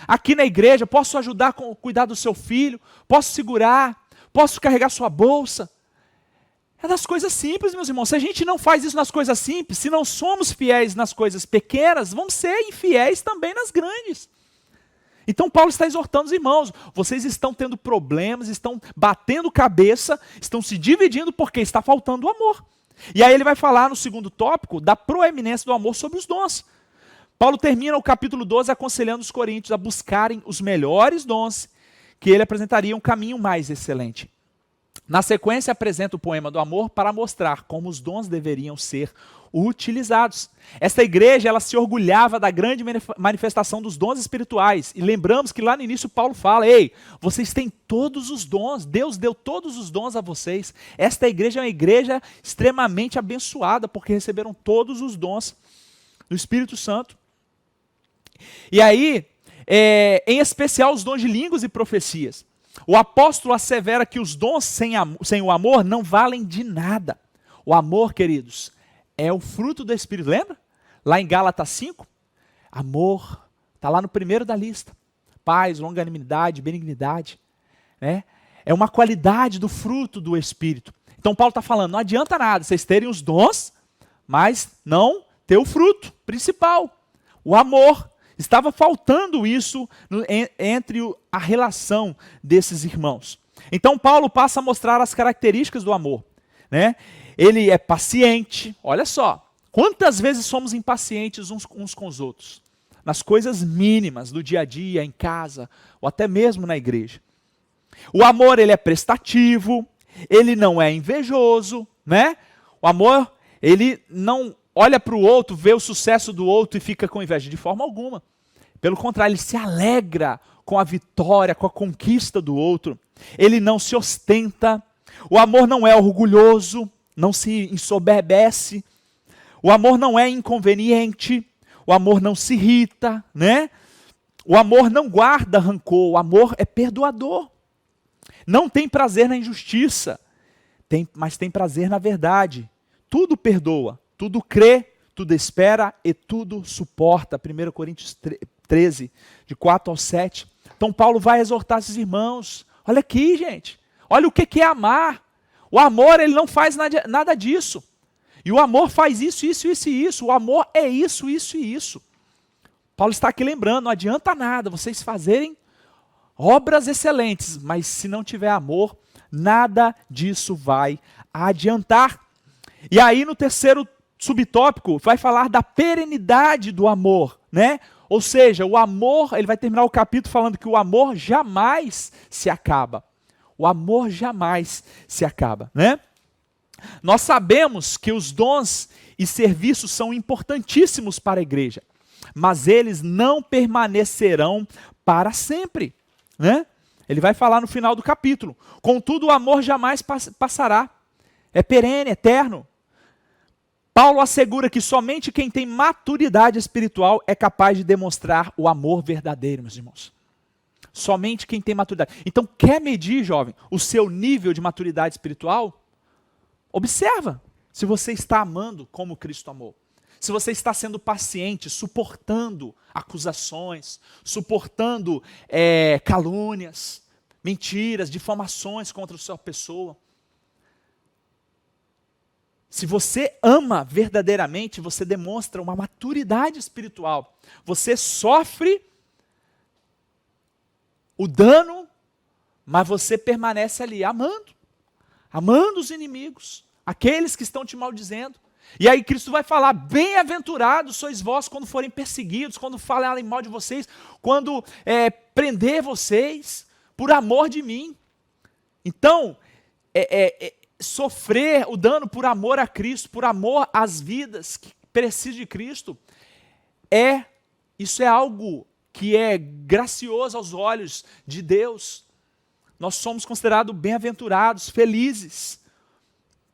Aqui na igreja, posso ajudar com cuidar do seu filho? Posso segurar? Posso carregar sua bolsa? É das coisas simples, meus irmãos. Se a gente não faz isso nas coisas simples, se não somos fiéis nas coisas pequenas, vamos ser infiéis também nas grandes. Então Paulo está exortando os irmãos. Vocês estão tendo problemas, estão batendo cabeça, estão se dividindo porque está faltando o amor. E aí ele vai falar no segundo tópico da proeminência do amor sobre os dons. Paulo termina o capítulo 12 aconselhando os coríntios a buscarem os melhores dons, que ele apresentaria um caminho mais excelente. Na sequência, apresenta o poema do amor para mostrar como os dons deveriam ser utilizados. Esta igreja, ela se orgulhava da grande manifestação dos dons espirituais. E lembramos que lá no início Paulo fala, ei, vocês têm todos os dons, Deus deu todos os dons a vocês. Esta igreja é uma igreja extremamente abençoada, porque receberam todos os dons do Espírito Santo. E aí, em especial os dons de línguas e profecias. O apóstolo assevera que os dons sem o amor não valem de nada. O amor, queridos, é o fruto do Espírito. Lembra? Lá em Gálatas 5, amor, está lá no primeiro da lista. Paz, longanimidade, benignidade. Né? É uma qualidade do fruto do Espírito. Então Paulo está falando, não adianta nada vocês terem os dons, mas não ter o fruto principal, o amor. Estava faltando isso entre a relação desses irmãos. Então Paulo passa a mostrar as características do amor. Né? Ele é paciente, olha só, quantas vezes somos impacientes uns com os outros? Nas coisas mínimas do dia a dia, em casa, ou até mesmo na igreja. O amor, ele é prestativo, ele não é invejoso, né? O amor, ele não olha para o outro, vê o sucesso do outro e fica com inveja de forma alguma. Pelo contrário, ele se alegra com a vitória, com a conquista do outro. Ele não se ostenta. O amor não é orgulhoso, não se ensoberbece. O amor não é inconveniente. O amor não se irrita, né? O amor não guarda rancor. O amor é perdoador. Não tem prazer na injustiça, mas tem prazer na verdade. Tudo perdoa, tudo crê, tudo espera e tudo suporta. 1 Coríntios 13, de 4 ao 7. Então Paulo vai exortar esses irmãos. Olha aqui, gente. Olha o que é amar. O amor, ele não faz nada disso. E o amor faz isso, isso, isso e isso. O amor é isso, isso e isso. Paulo está aqui lembrando, não adianta nada vocês fazerem obras excelentes, mas se não tiver amor, nada disso vai adiantar. E aí no terceiro subtópico vai falar da perenidade do amor, né? Ou seja, o amor, ele vai terminar o capítulo falando que o amor jamais se acaba. O amor jamais se acaba, né? Nós sabemos que os dons e serviços são importantíssimos para a igreja, mas eles não permanecerão para sempre, né? Ele vai falar no final do capítulo. Contudo, o amor jamais passará. É perene, eterno. Paulo assegura que somente quem tem maturidade espiritual é capaz de demonstrar o amor verdadeiro, meus irmãos. Somente quem tem maturidade. Então, quer medir, jovem, o seu nível de maturidade espiritual? Observa se você está amando como Cristo amou. Se você está sendo paciente, suportando acusações, suportando calúnias, mentiras, difamações contra a sua pessoa. Se você ama verdadeiramente, você demonstra uma maturidade espiritual. Você sofre o dano, mas você permanece ali amando. Amando os inimigos, aqueles que estão te maldizendo. E aí Cristo vai falar, bem-aventurados sois vós quando forem perseguidos, quando falarem mal de vocês, quando prender vocês, por amor de mim. Então, sofrer o dano por amor a Cristo, por amor às vidas que precisam de Cristo, isso é algo que é gracioso aos olhos de Deus. Nós somos considerados bem-aventurados, felizes,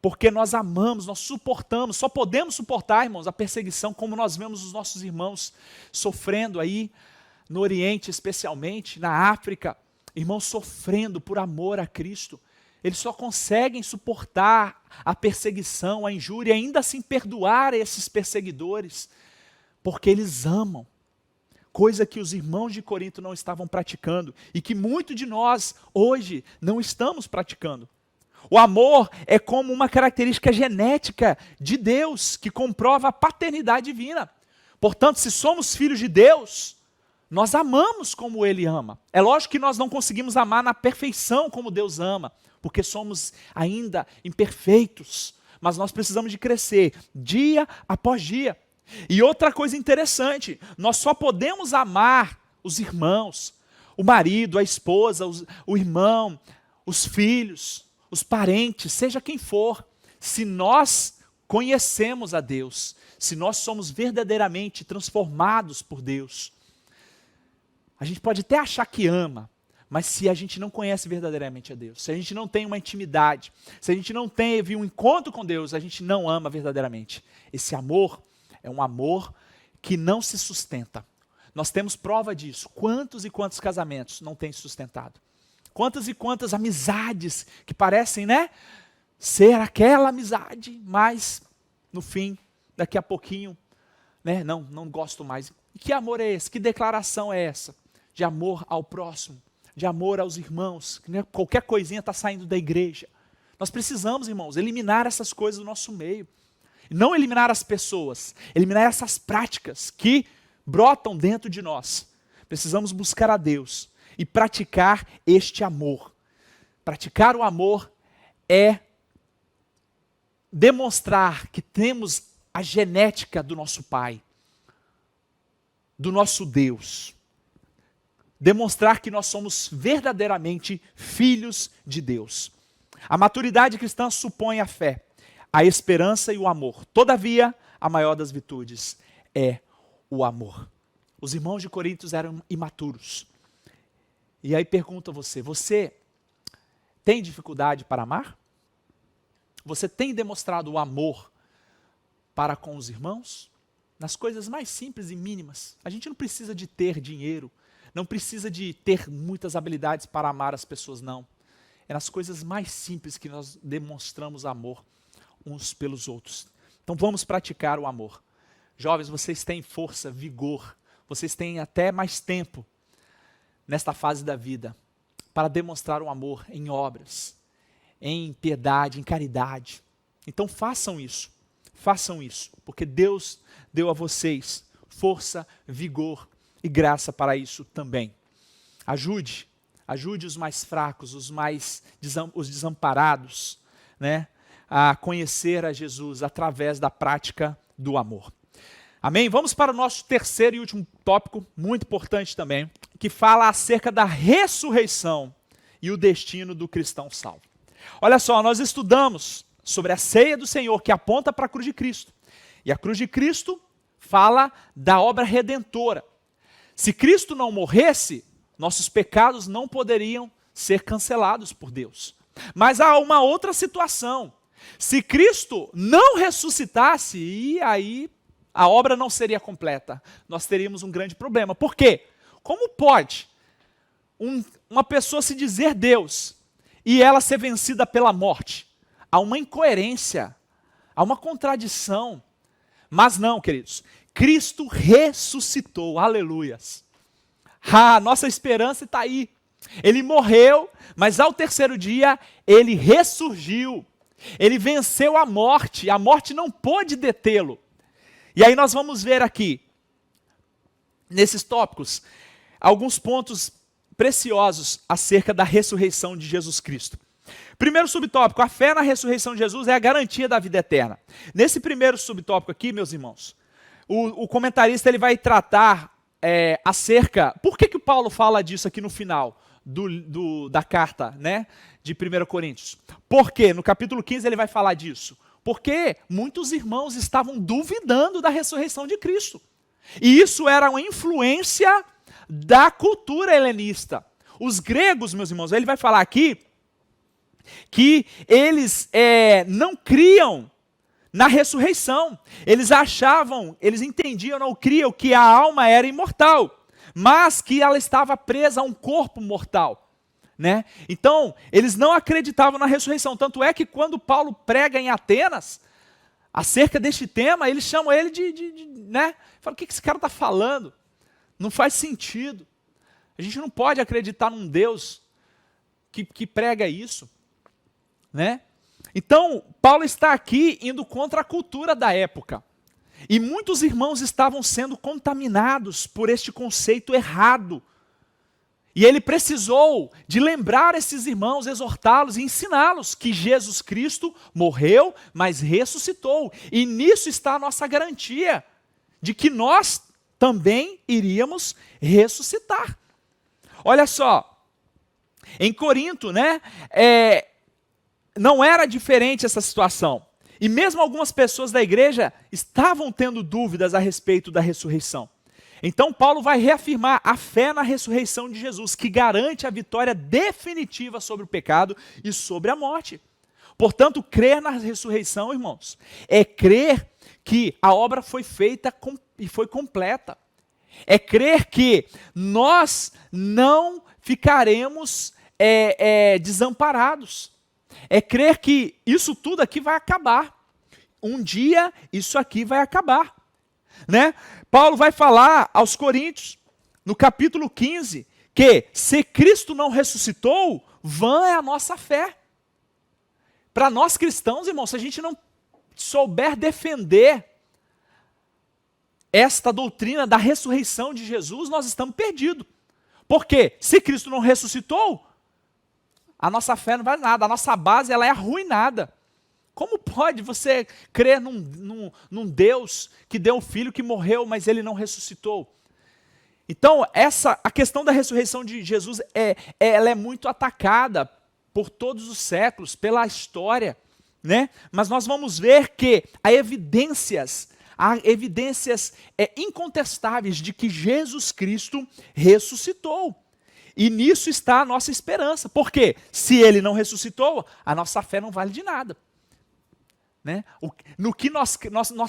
porque nós amamos, nós suportamos, só podemos suportar, irmãos, a perseguição como nós vemos os nossos irmãos sofrendo aí, no Oriente especialmente, na África, irmãos sofrendo por amor a Cristo. Eles só conseguem suportar a perseguição, a injúria, e ainda assim perdoar esses perseguidores, porque eles amam. Coisa que os irmãos de Corinto não estavam praticando e que muitos de nós hoje não estamos praticando. O amor é como uma característica genética de Deus que comprova a paternidade divina. Portanto, se somos filhos de Deus, nós amamos como Ele ama. É lógico que nós não conseguimos amar na perfeição como Deus ama, porque somos ainda imperfeitos, mas nós precisamos de crescer dia após dia. E outra coisa interessante, nós só podemos amar os irmãos, o marido, a esposa, o irmão, os filhos, os parentes, seja quem for, se nós conhecemos a Deus, se nós somos verdadeiramente transformados por Deus. A gente pode até achar que ama, mas se a gente não conhece verdadeiramente a Deus, se a gente não tem uma intimidade, se a gente não teve um encontro com Deus, a gente não ama verdadeiramente. Esse amor é um amor que não se sustenta. Nós temos prova disso. Quantos e quantos casamentos não têm sustentado? Quantas e quantas amizades que parecem, ser aquela amizade, mas no fim, daqui a pouquinho, não gosto mais. E que amor é esse? Que declaração é essa? De amor ao próximo, de amor aos irmãos. Qualquer coisinha está saindo da igreja. Nós precisamos, irmãos, eliminar essas coisas do nosso meio. Não eliminar as pessoas, eliminar essas práticas que brotam dentro de nós. Precisamos buscar a Deus e praticar este amor. Praticar o amor é demonstrar que temos a genética do nosso Pai, do nosso Deus. Demonstrar que nós somos verdadeiramente filhos de Deus. A maturidade cristã supõe a fé, a esperança e o amor. Todavia, a maior das virtudes é o amor. Os irmãos de Corinto eram imaturos. E aí pergunta você tem dificuldade para amar? Você tem demonstrado o amor para com os irmãos? Nas coisas mais simples e mínimas. A gente não precisa de ter dinheiro, não precisa de ter muitas habilidades para amar as pessoas, não. É nas coisas mais simples que nós demonstramos amor uns pelos outros. Então vamos praticar o amor. Jovens, vocês têm força, vigor, vocês têm até mais tempo nesta fase da vida para demonstrar o amor em obras, em piedade, em caridade. Então façam isso, porque Deus deu a vocês força, vigor e graça para isso também. Ajude os mais fracos, os desamparados, a conhecer a Jesus através da prática do amor. Amém? Vamos para o nosso terceiro e último tópico, muito importante também, que fala acerca da ressurreição e o destino do cristão salvo. Olha só, nós estudamos sobre a ceia do Senhor, que aponta para a cruz de Cristo. E a cruz de Cristo fala da obra redentora. Se Cristo não morresse, nossos pecados não poderiam ser cancelados por Deus. Mas há uma outra situação. Se Cristo não ressuscitasse, e aí a obra não seria completa. Nós teríamos um grande problema. Por quê? Como pode uma pessoa se dizer Deus e ela ser vencida pela morte? Há uma incoerência, há uma contradição. Mas não, queridos. Cristo ressuscitou. Aleluias. A nossa esperança está aí. Ele morreu, mas ao terceiro dia, ele ressurgiu. Ele venceu a morte não pôde detê-lo. E aí nós vamos ver aqui, nesses tópicos, alguns pontos preciosos acerca da ressurreição de Jesus Cristo. Primeiro subtópico, a fé na ressurreição de Jesus é a garantia da vida eterna. Nesse primeiro subtópico aqui, meus irmãos, o comentarista ele vai tratar acerca... Por que o Paulo fala disso aqui no final da carta, né, de 1 Coríntios? Porque no capítulo 15 ele vai falar disso. Porque muitos irmãos estavam duvidando da ressurreição de Cristo. E isso era uma influência da cultura helenista. Os gregos, meus irmãos, ele vai falar aqui que eles não criam na ressurreição. Eles achavam, eles entendiam, não criam que a alma era imortal, mas que ela estava presa a um corpo mortal. Né? Então, eles não acreditavam na ressurreição. Tanto é que quando Paulo prega em Atenas, acerca deste tema, eles chamam ele né? Falam, o que esse cara está falando? Não faz sentido. A gente não pode acreditar num Deus que prega isso. Né? Então, Paulo está aqui indo contra a cultura da época. E muitos irmãos estavam sendo contaminados por este conceito errado. E ele precisou de lembrar esses irmãos, exortá-los e ensiná-los que Jesus Cristo morreu, mas ressuscitou. E nisso está a nossa garantia de que nós também iríamos ressuscitar. Olha só, em Corinto, né, não era diferente essa situação. E mesmo algumas pessoas da igreja estavam tendo dúvidas a respeito da ressurreição. Então Paulo vai reafirmar a fé na ressurreição de Jesus, que garante a vitória definitiva sobre o pecado e sobre a morte. Portanto, crer na ressurreição, irmãos, é crer que a obra foi feita e foi completa. É crer que nós não ficaremos desamparados. É crer que isso tudo aqui vai acabar. Um dia isso aqui vai acabar. Né? Paulo vai falar aos Coríntios, no capítulo 15, que se Cristo não ressuscitou, vã é a nossa fé. Para nós cristãos, irmãos, se a gente não souber defender esta doutrina da ressurreição de Jesus, nós estamos perdidos. Porque se Cristo não ressuscitou, a nossa fé não vale nada, a nossa base ela é arruinada. Como pode você crer num Deus que deu um filho que morreu, mas ele não ressuscitou? Então, a questão da ressurreição de Jesus, ela é muito atacada por todos os séculos, pela história. Né? Mas nós vamos ver que há evidências incontestáveis de que Jesus Cristo ressuscitou. E nisso está a nossa esperança. Porque se ele não ressuscitou, a nossa fé não vale de nada. Né? No que nós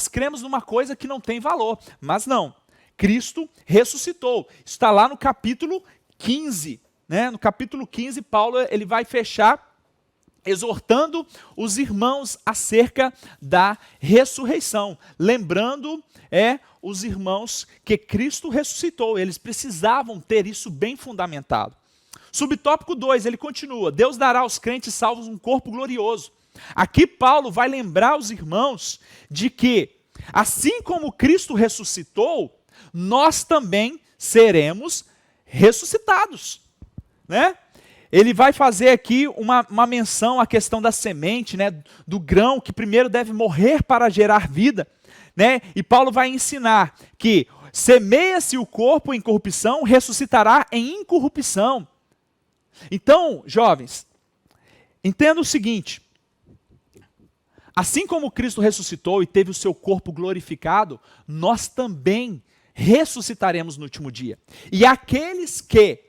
cremos numa coisa que não tem valor. Mas não, Cristo ressuscitou. Está lá no capítulo 15. Né? No capítulo 15, Paulo ele vai fechar exortando os irmãos acerca da ressurreição. Lembrando os irmãos que Cristo ressuscitou. Eles precisavam ter isso bem fundamentado. Subtópico 2, ele continua. Deus dará aos crentes salvos um corpo glorioso. Aqui Paulo vai lembrar os irmãos de que, assim como Cristo ressuscitou, nós também seremos ressuscitados. Né? Ele vai fazer aqui uma menção à questão da semente, né, do grão, que primeiro deve morrer para gerar vida. Né? E Paulo vai ensinar que semeia-se o corpo em corrupção, ressuscitará em incorrupção. Então, jovens, entenda o seguinte. Assim como Cristo ressuscitou e teve o seu corpo glorificado, nós também ressuscitaremos no último dia. E aqueles que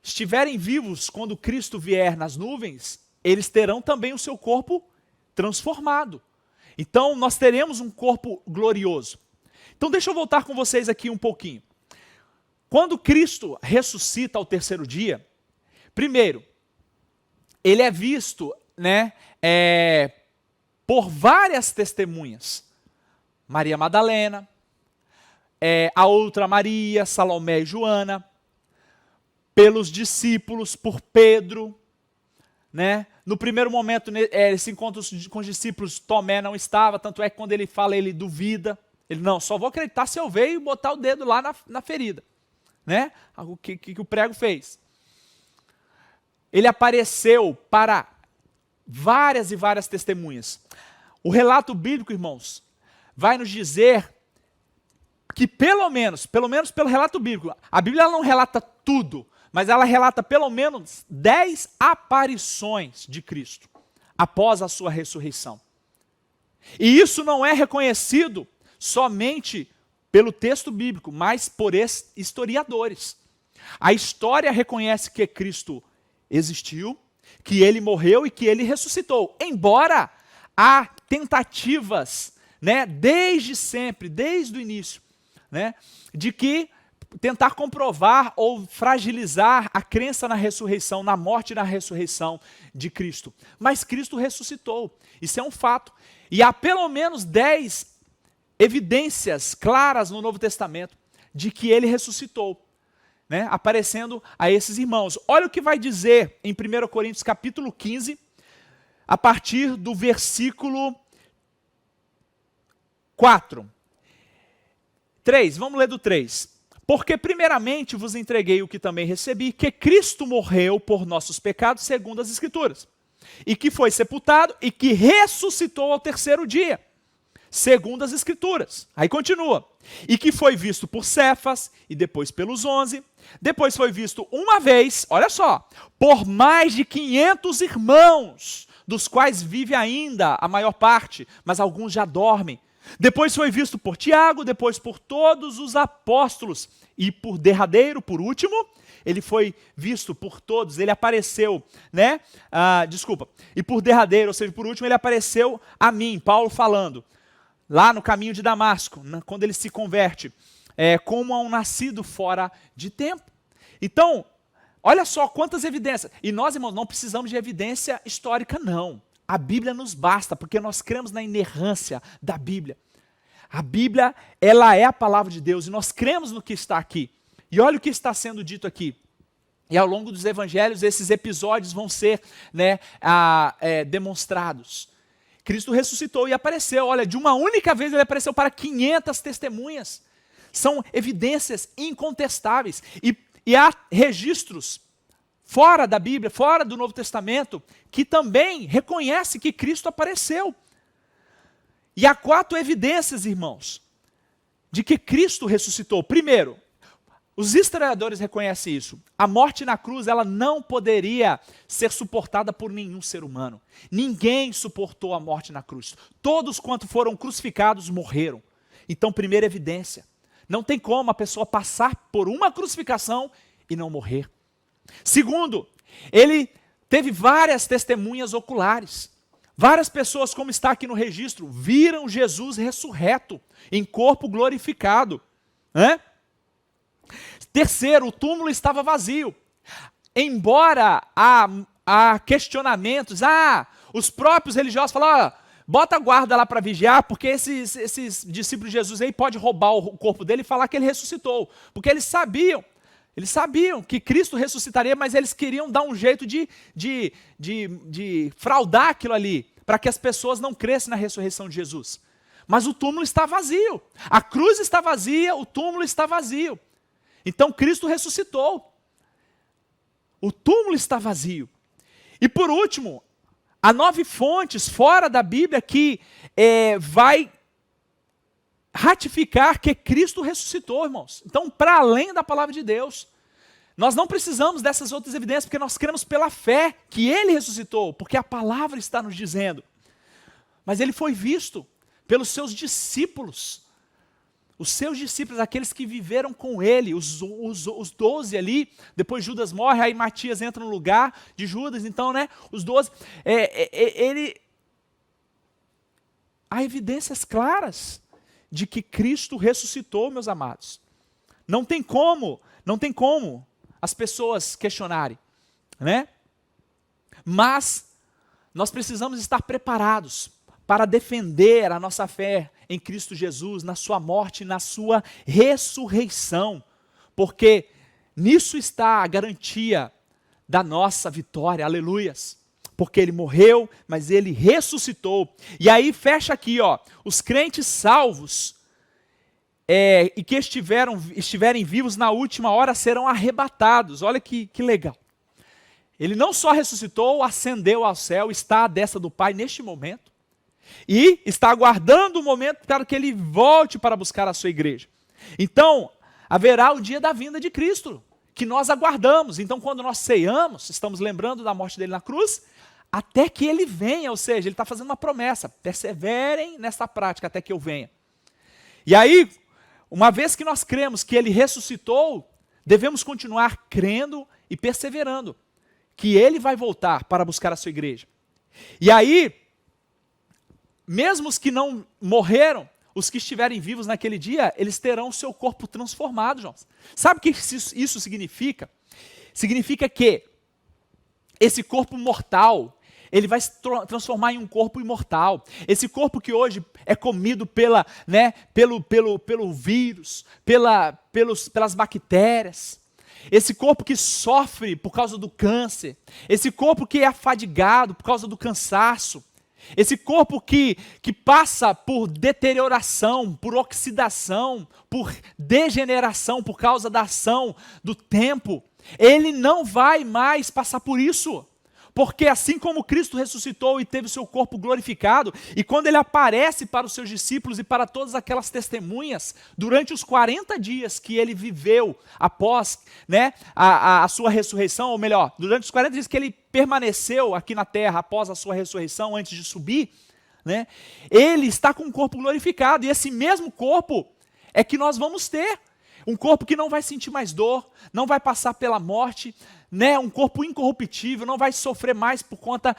estiverem vivos quando Cristo vier nas nuvens, eles terão também o seu corpo transformado. Então, nós teremos um corpo glorioso. Então, deixa eu voltar com vocês aqui um pouquinho. Quando Cristo ressuscita ao terceiro dia, primeiro, ele é visto, né, por várias testemunhas. Maria Madalena, a outra Maria, Salomé e Joana, pelos discípulos, por Pedro, né? No primeiro momento, esse encontro com os discípulos, Tomé não estava, tanto é que quando ele fala, ele duvida. Ele, não, só vou acreditar se eu ver e botar o dedo lá na ferida. Né? O que o prego fez. Ele apareceu para várias e várias testemunhas. O relato bíblico, irmãos, vai nos dizer que pelo menos pelo relato bíblico, a Bíblia não relata tudo, mas ela relata pelo menos 10 aparições de Cristo após a sua ressurreição. E isso não é reconhecido somente pelo texto bíblico, mas por historiadores. A história reconhece que Cristo existiu, que ele morreu e que ele ressuscitou. Embora há tentativas, né, desde sempre, desde o início, né, de que tentar comprovar ou fragilizar a crença na ressurreição, na morte e na ressurreição de Cristo. Mas Cristo ressuscitou. Isso é um fato. E há pelo menos 10 evidências claras no Novo Testamento de que ele ressuscitou, né, aparecendo a esses irmãos. Olha o que vai dizer em 1 Coríntios capítulo 15, a partir do versículo 4. 3, vamos ler do 3. Porque primeiramente vos entreguei o que também recebi, que Cristo morreu por nossos pecados segundo as Escrituras, e que foi sepultado e que ressuscitou ao terceiro dia, segundo as Escrituras. Aí continua. E que foi visto por Cefas, e depois pelos 11. Depois foi visto uma vez, olha só, por mais de 500 irmãos, dos quais vive ainda a maior parte, mas alguns já dormem. Depois foi visto por Tiago, depois por todos os apóstolos. E por derradeiro, por último, ele foi visto por todos, ele apareceu, né? E por derradeiro, ou seja, por último, ele apareceu a mim, Paulo falando, lá no caminho de Damasco, quando ele se converte, como a um nascido fora de tempo. Então, olha só quantas evidências. E nós, irmãos, não precisamos de evidência histórica, não. A Bíblia nos basta, porque nós cremos na inerrância da Bíblia. A Bíblia, ela é a palavra de Deus, e nós cremos no que está aqui. E olha o que está sendo dito aqui. E ao longo dos evangelhos, esses episódios vão ser, né, demonstrados. Cristo ressuscitou e apareceu. Olha, de uma única vez ele apareceu para 500 testemunhas. São evidências incontestáveis. E há registros fora da Bíblia, fora do Novo Testamento, que também reconhece que Cristo apareceu. E há 4 evidências, irmãos, de que Cristo ressuscitou. Primeiro, os historiadores reconhecem isso. A morte na cruz, ela não poderia ser suportada por nenhum ser humano. Ninguém suportou a morte na cruz. Todos quanto foram crucificados morreram. Então, primeira evidência. Não tem como a pessoa passar por uma crucificação e não morrer. Segundo, ele teve várias testemunhas oculares. Várias pessoas, como está aqui no registro, viram Jesus ressurreto, em corpo glorificado. Né? Terceiro, o túmulo estava vazio. Embora há questionamentos, os próprios religiosos falaram, bota a guarda lá para vigiar, porque esses discípulos de Jesus aí podem roubar o corpo dele e falar que ele ressuscitou. Porque eles sabiam que Cristo ressuscitaria, mas eles queriam dar um jeito de fraudar aquilo ali, para que as pessoas não crescem na ressurreição de Jesus. Mas o túmulo está vazio. A cruz está vazia, o túmulo está vazio. Então Cristo ressuscitou. O túmulo está vazio. E por último, há 9 fontes fora da Bíblia que vai ratificar que Cristo ressuscitou, irmãos. Então, para além da palavra de Deus, nós não precisamos dessas outras evidências, porque nós cremos pela fé que ele ressuscitou, porque a palavra está nos dizendo. Mas ele foi visto pelos seus discípulos. Os seus discípulos, aqueles que viveram com ele, os 12 ali, depois Judas morre, aí Matias entra no lugar de Judas, então, né, os 12, há evidências claras de que Cristo ressuscitou, meus amados. Não tem como as pessoas questionarem, né? Mas nós precisamos estar preparados para defender a nossa fé em Cristo Jesus, na sua morte, na sua ressurreição, porque nisso está a garantia da nossa vitória, aleluias. porque ele morreu, mas ele ressuscitou. E aí fecha aqui, ó, os crentes salvos e que estiverem vivos na última hora serão arrebatados. Olha que legal. Ele não só ressuscitou, ascendeu ao céu, está à destra do Pai neste momento, e está aguardando o momento para que ele volte para buscar a sua igreja. Então, haverá o dia da vinda de Cristo, que nós aguardamos. Então, quando nós ceiamos, estamos lembrando da morte dele na cruz, até que ele venha, ou seja, ele está fazendo uma promessa: perseverem nessa prática até que eu venha. E aí, uma vez que nós cremos que ele ressuscitou, devemos continuar crendo e perseverando, que ele vai voltar para buscar a sua igreja. E aí, mesmo os que não morreram, os que estiverem vivos naquele dia, eles terão o seu corpo transformado, João. Sabe o que isso significa? Significa que esse corpo mortal, ele vai se transformar em um corpo imortal. Esse corpo que hoje é comido pelo vírus, pelas bactérias. Esse corpo que sofre por causa do câncer. Esse corpo que é afadigado por causa do cansaço. Esse corpo que passa por deterioração, por oxidação, por degeneração, por causa da ação do tempo. Ele não vai mais passar por isso. Porque assim como Cristo ressuscitou e teve o seu corpo glorificado, e quando ele aparece para os seus discípulos e para todas aquelas testemunhas, durante os 40 dias que ele viveu após a sua ressurreição, ou melhor, durante os 40 dias que ele permaneceu aqui na terra após a sua ressurreição, antes de subir, ele está com um corpo glorificado, e esse mesmo corpo é que nós vamos ter. Um corpo que não vai sentir mais dor, não vai passar pela morte, um corpo incorruptível, não vai sofrer mais por conta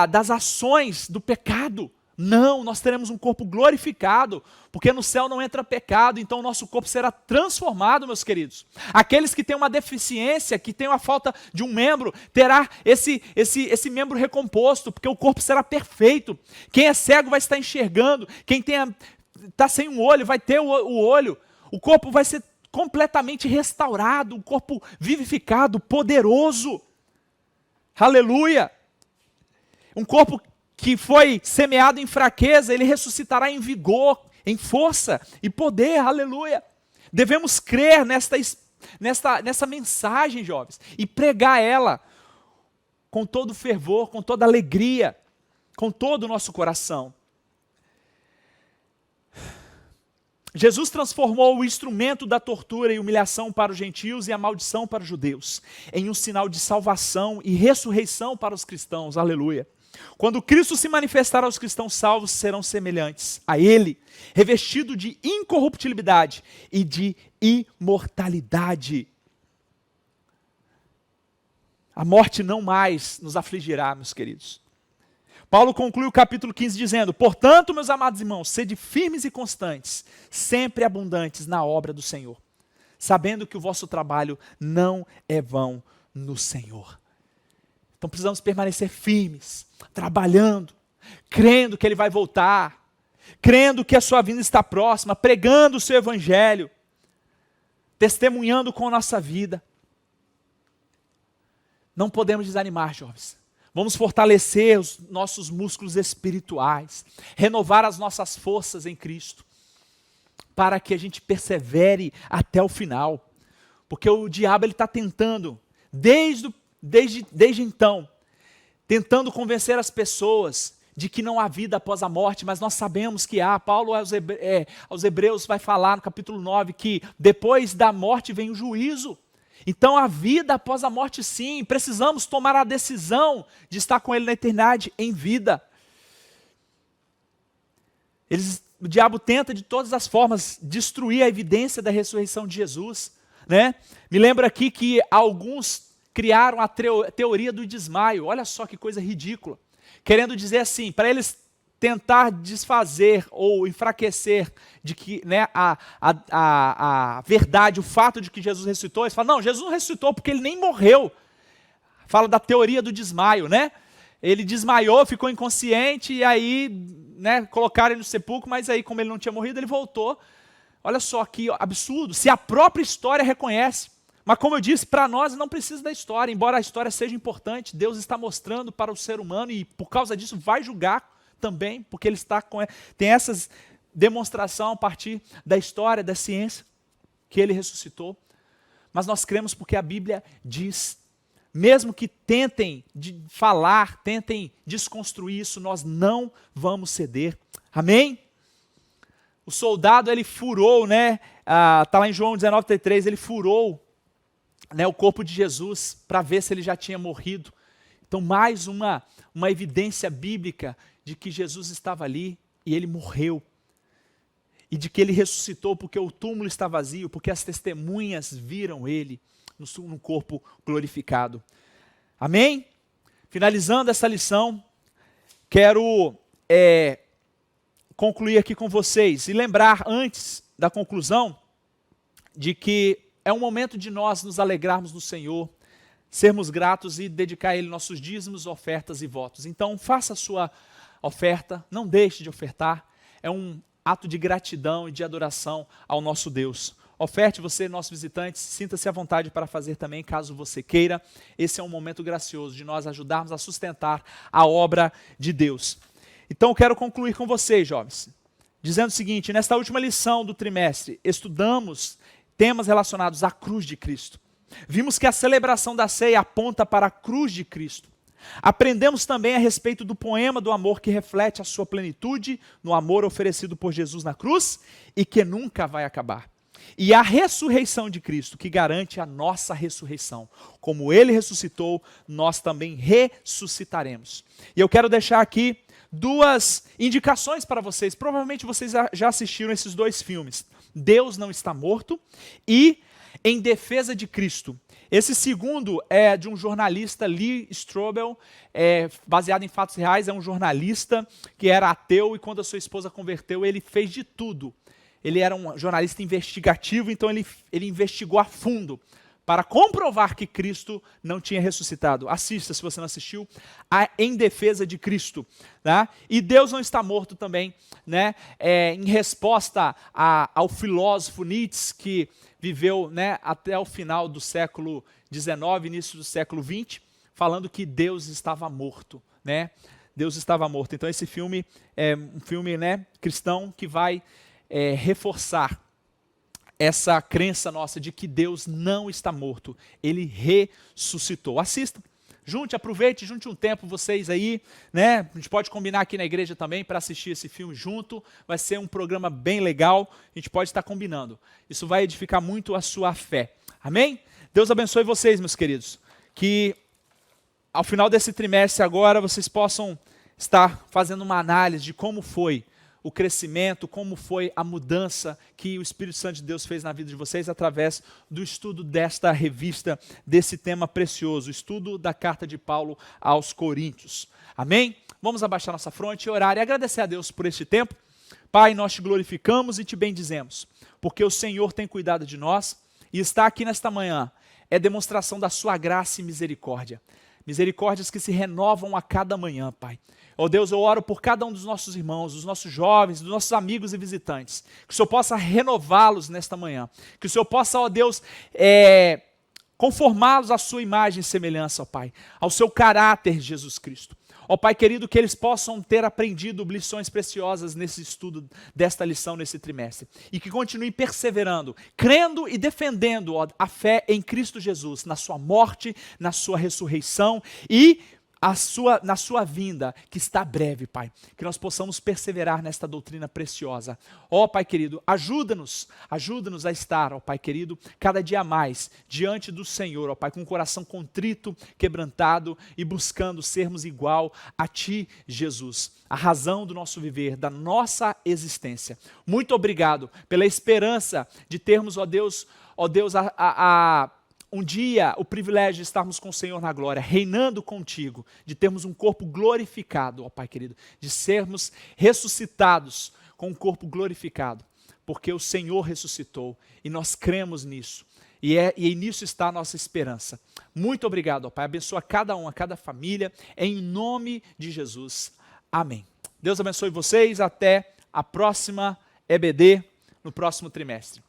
das ações do pecado. Não, nós teremos um corpo glorificado, porque no céu não entra pecado, então o nosso corpo será transformado, meus queridos. Aqueles que têm uma deficiência, que têm uma falta de um membro, terá esse membro recomposto, porque o corpo será perfeito. Quem é cego vai estar enxergando, quem está sem um olho vai ter o olho. O corpo vai ser completamente restaurado, um corpo vivificado, poderoso. Aleluia! Um corpo que foi semeado em fraqueza, ele ressuscitará em vigor, em força e poder. Aleluia! Devemos crer nessa mensagem, jovens, e pregar ela com todo fervor, com toda alegria, com todo o nosso coração. Jesus transformou o instrumento da tortura e humilhação para os gentios e a maldição para os judeus, em um sinal de salvação e ressurreição para os cristãos. Aleluia. Quando Cristo se manifestar aos cristãos salvos, serão semelhantes a Ele, revestido de incorruptibilidade e de imortalidade. A morte não mais nos afligirá, meus queridos. Paulo conclui o capítulo 15 dizendo: portanto, meus amados irmãos, sede firmes e constantes, sempre abundantes na obra do Senhor, sabendo que o vosso trabalho não é vão no Senhor. Então precisamos permanecer firmes, trabalhando, crendo que Ele vai voltar, crendo que a sua vinda está próxima, pregando o seu evangelho, testemunhando com a nossa vida. Não podemos desanimar, jovens. Vamos fortalecer os nossos músculos espirituais, renovar as nossas forças em Cristo, para que a gente persevere até o final. Porque o diabo está tentando, desde então, tentando convencer as pessoas de que não há vida após a morte, mas nós sabemos que há. Paulo aos Hebreus vai falar no capítulo 9 que depois da morte vem o juízo. Então a vida após a morte, sim, precisamos tomar a decisão de estar com Ele na eternidade em vida. O diabo tenta de todas as formas destruir a evidência da ressurreição de Jesus. Me lembro aqui que alguns criaram a teoria do desmaio. Olha só que coisa ridícula. Querendo dizer assim, para eles tentar desfazer ou enfraquecer de que, a verdade, o fato de que Jesus ressuscitou, eles falam: não, Jesus não ressuscitou porque Ele nem morreu. Fala da teoria do desmaio, Ele desmaiou, ficou inconsciente e aí, colocaram Ele no sepulcro, mas aí como Ele não tinha morrido, Ele voltou. Olha só que absurdo, se a própria história reconhece. Mas como eu disse, para nós não precisa da história, embora a história seja importante, Deus está mostrando para o ser humano e por causa disso vai julgar também, porque ele tem essas demonstração a partir da história, da ciência, que ele ressuscitou. Mas nós cremos porque a Bíblia diz, mesmo que tentem falar, tentem desconstruir isso, nós não vamos ceder. Amém? O soldado, ele furou, né? Está lá em João 19:33, ele furou, né, o corpo de Jesus para ver se ele já tinha morrido. Então, mais uma evidência bíblica de que Jesus estava ali e ele morreu. E de que ele ressuscitou porque o túmulo está vazio, porque as testemunhas viram ele no corpo glorificado. Amém? Finalizando essa lição, quero concluir aqui com vocês e lembrar antes da conclusão de que é um momento de nós nos alegrarmos no Senhor, sermos gratos e dedicar a Ele nossos dízimos, ofertas e votos. Então faça a sua oferta, não deixe de ofertar, é um ato de gratidão e de adoração ao nosso Deus. Oferte você, nosso visitante, sinta-se à vontade para fazer também, caso você queira. Esse é um momento gracioso de nós ajudarmos a sustentar a obra de Deus. Então eu quero concluir com vocês, jovens, dizendo o seguinte: nesta última lição do trimestre, estudamos temas relacionados à cruz de Cristo. Vimos que a celebração da ceia aponta para a cruz de Cristo. Aprendemos também a respeito do poema do amor que reflete a sua plenitude no amor oferecido por Jesus na cruz e que nunca vai acabar. E a ressurreição de Cristo, que garante a nossa ressurreição. Como Ele ressuscitou, nós também ressuscitaremos. E eu quero deixar aqui duas indicações para vocês. Provavelmente vocês já assistiram esses dois filmes. Deus Não Está Morto e Em Defesa de Cristo. Esse segundo é de um jornalista, Lee Strobel, baseado em fatos reais. É um jornalista que era ateu e quando a sua esposa converteu, ele fez de tudo. Ele era um jornalista investigativo, então ele investigou a fundo para comprovar que Cristo não tinha ressuscitado. Assista, se você não assistiu, Em Defesa de Cristo. Né? E Deus Não Está Morto também, né? Em resposta ao filósofo Nietzsche, que viveu, né, até o final do século XIX, início do século XX, falando que Deus estava morto. Né? Deus estava morto. Então esse filme é um filme, né, cristão que vai reforçar essa crença nossa de que Deus não está morto, Ele ressuscitou. Assista, aproveite, junte um tempo vocês aí, né? A gente pode combinar aqui na igreja também para assistir esse filme junto, vai ser um programa bem legal, a gente pode estar combinando. Isso vai edificar muito a sua fé, amém? Deus abençoe vocês, meus queridos, que ao final desse trimestre agora vocês possam estar fazendo uma análise de como foi o crescimento, como foi a mudança que o Espírito Santo de Deus fez na vida de vocês através do estudo desta revista, desse tema precioso, o estudo da carta de Paulo aos Coríntios. Amém? Vamos abaixar nossa fronte e orar e agradecer a Deus por este tempo. Pai, nós te glorificamos e te bendizemos, porque o Senhor tem cuidado de nós e está aqui nesta manhã é demonstração da sua graça e misericórdia. Misericórdias que se renovam a cada manhã, Pai. Ó Deus, eu oro por cada um dos nossos irmãos, dos nossos jovens, dos nossos amigos e visitantes. Que o Senhor possa renová-los nesta manhã. Que o Senhor possa, ó Deus, conformá-los à sua imagem e semelhança, ó Pai. Ao seu caráter, Jesus Cristo. Ó Pai querido, que eles possam ter aprendido lições preciosas nesse estudo desta lição nesse trimestre. E que continuem perseverando, crendo e defendendo a fé em Cristo Jesus, na sua morte, na sua ressurreição e na sua vinda, que está breve, Pai. Que nós possamos perseverar nesta doutrina preciosa. Ó Pai querido, ajuda-nos a estar, ó Pai querido, cada dia mais diante do Senhor, ó Pai, com o coração contrito, quebrantado e buscando sermos igual a Ti, Jesus, a razão do nosso viver, da nossa existência. Muito obrigado pela esperança de termos, ó Deus, um dia o privilégio de estarmos com o Senhor na glória, reinando contigo, de termos um corpo glorificado, ó Pai querido, de sermos ressuscitados com um corpo glorificado, porque o Senhor ressuscitou e nós cremos nisso, e nisso está a nossa esperança. Muito obrigado, ó Pai, abençoa cada um, a cada família, em nome de Jesus, amém. Deus abençoe vocês, até a próxima EBD, no próximo trimestre.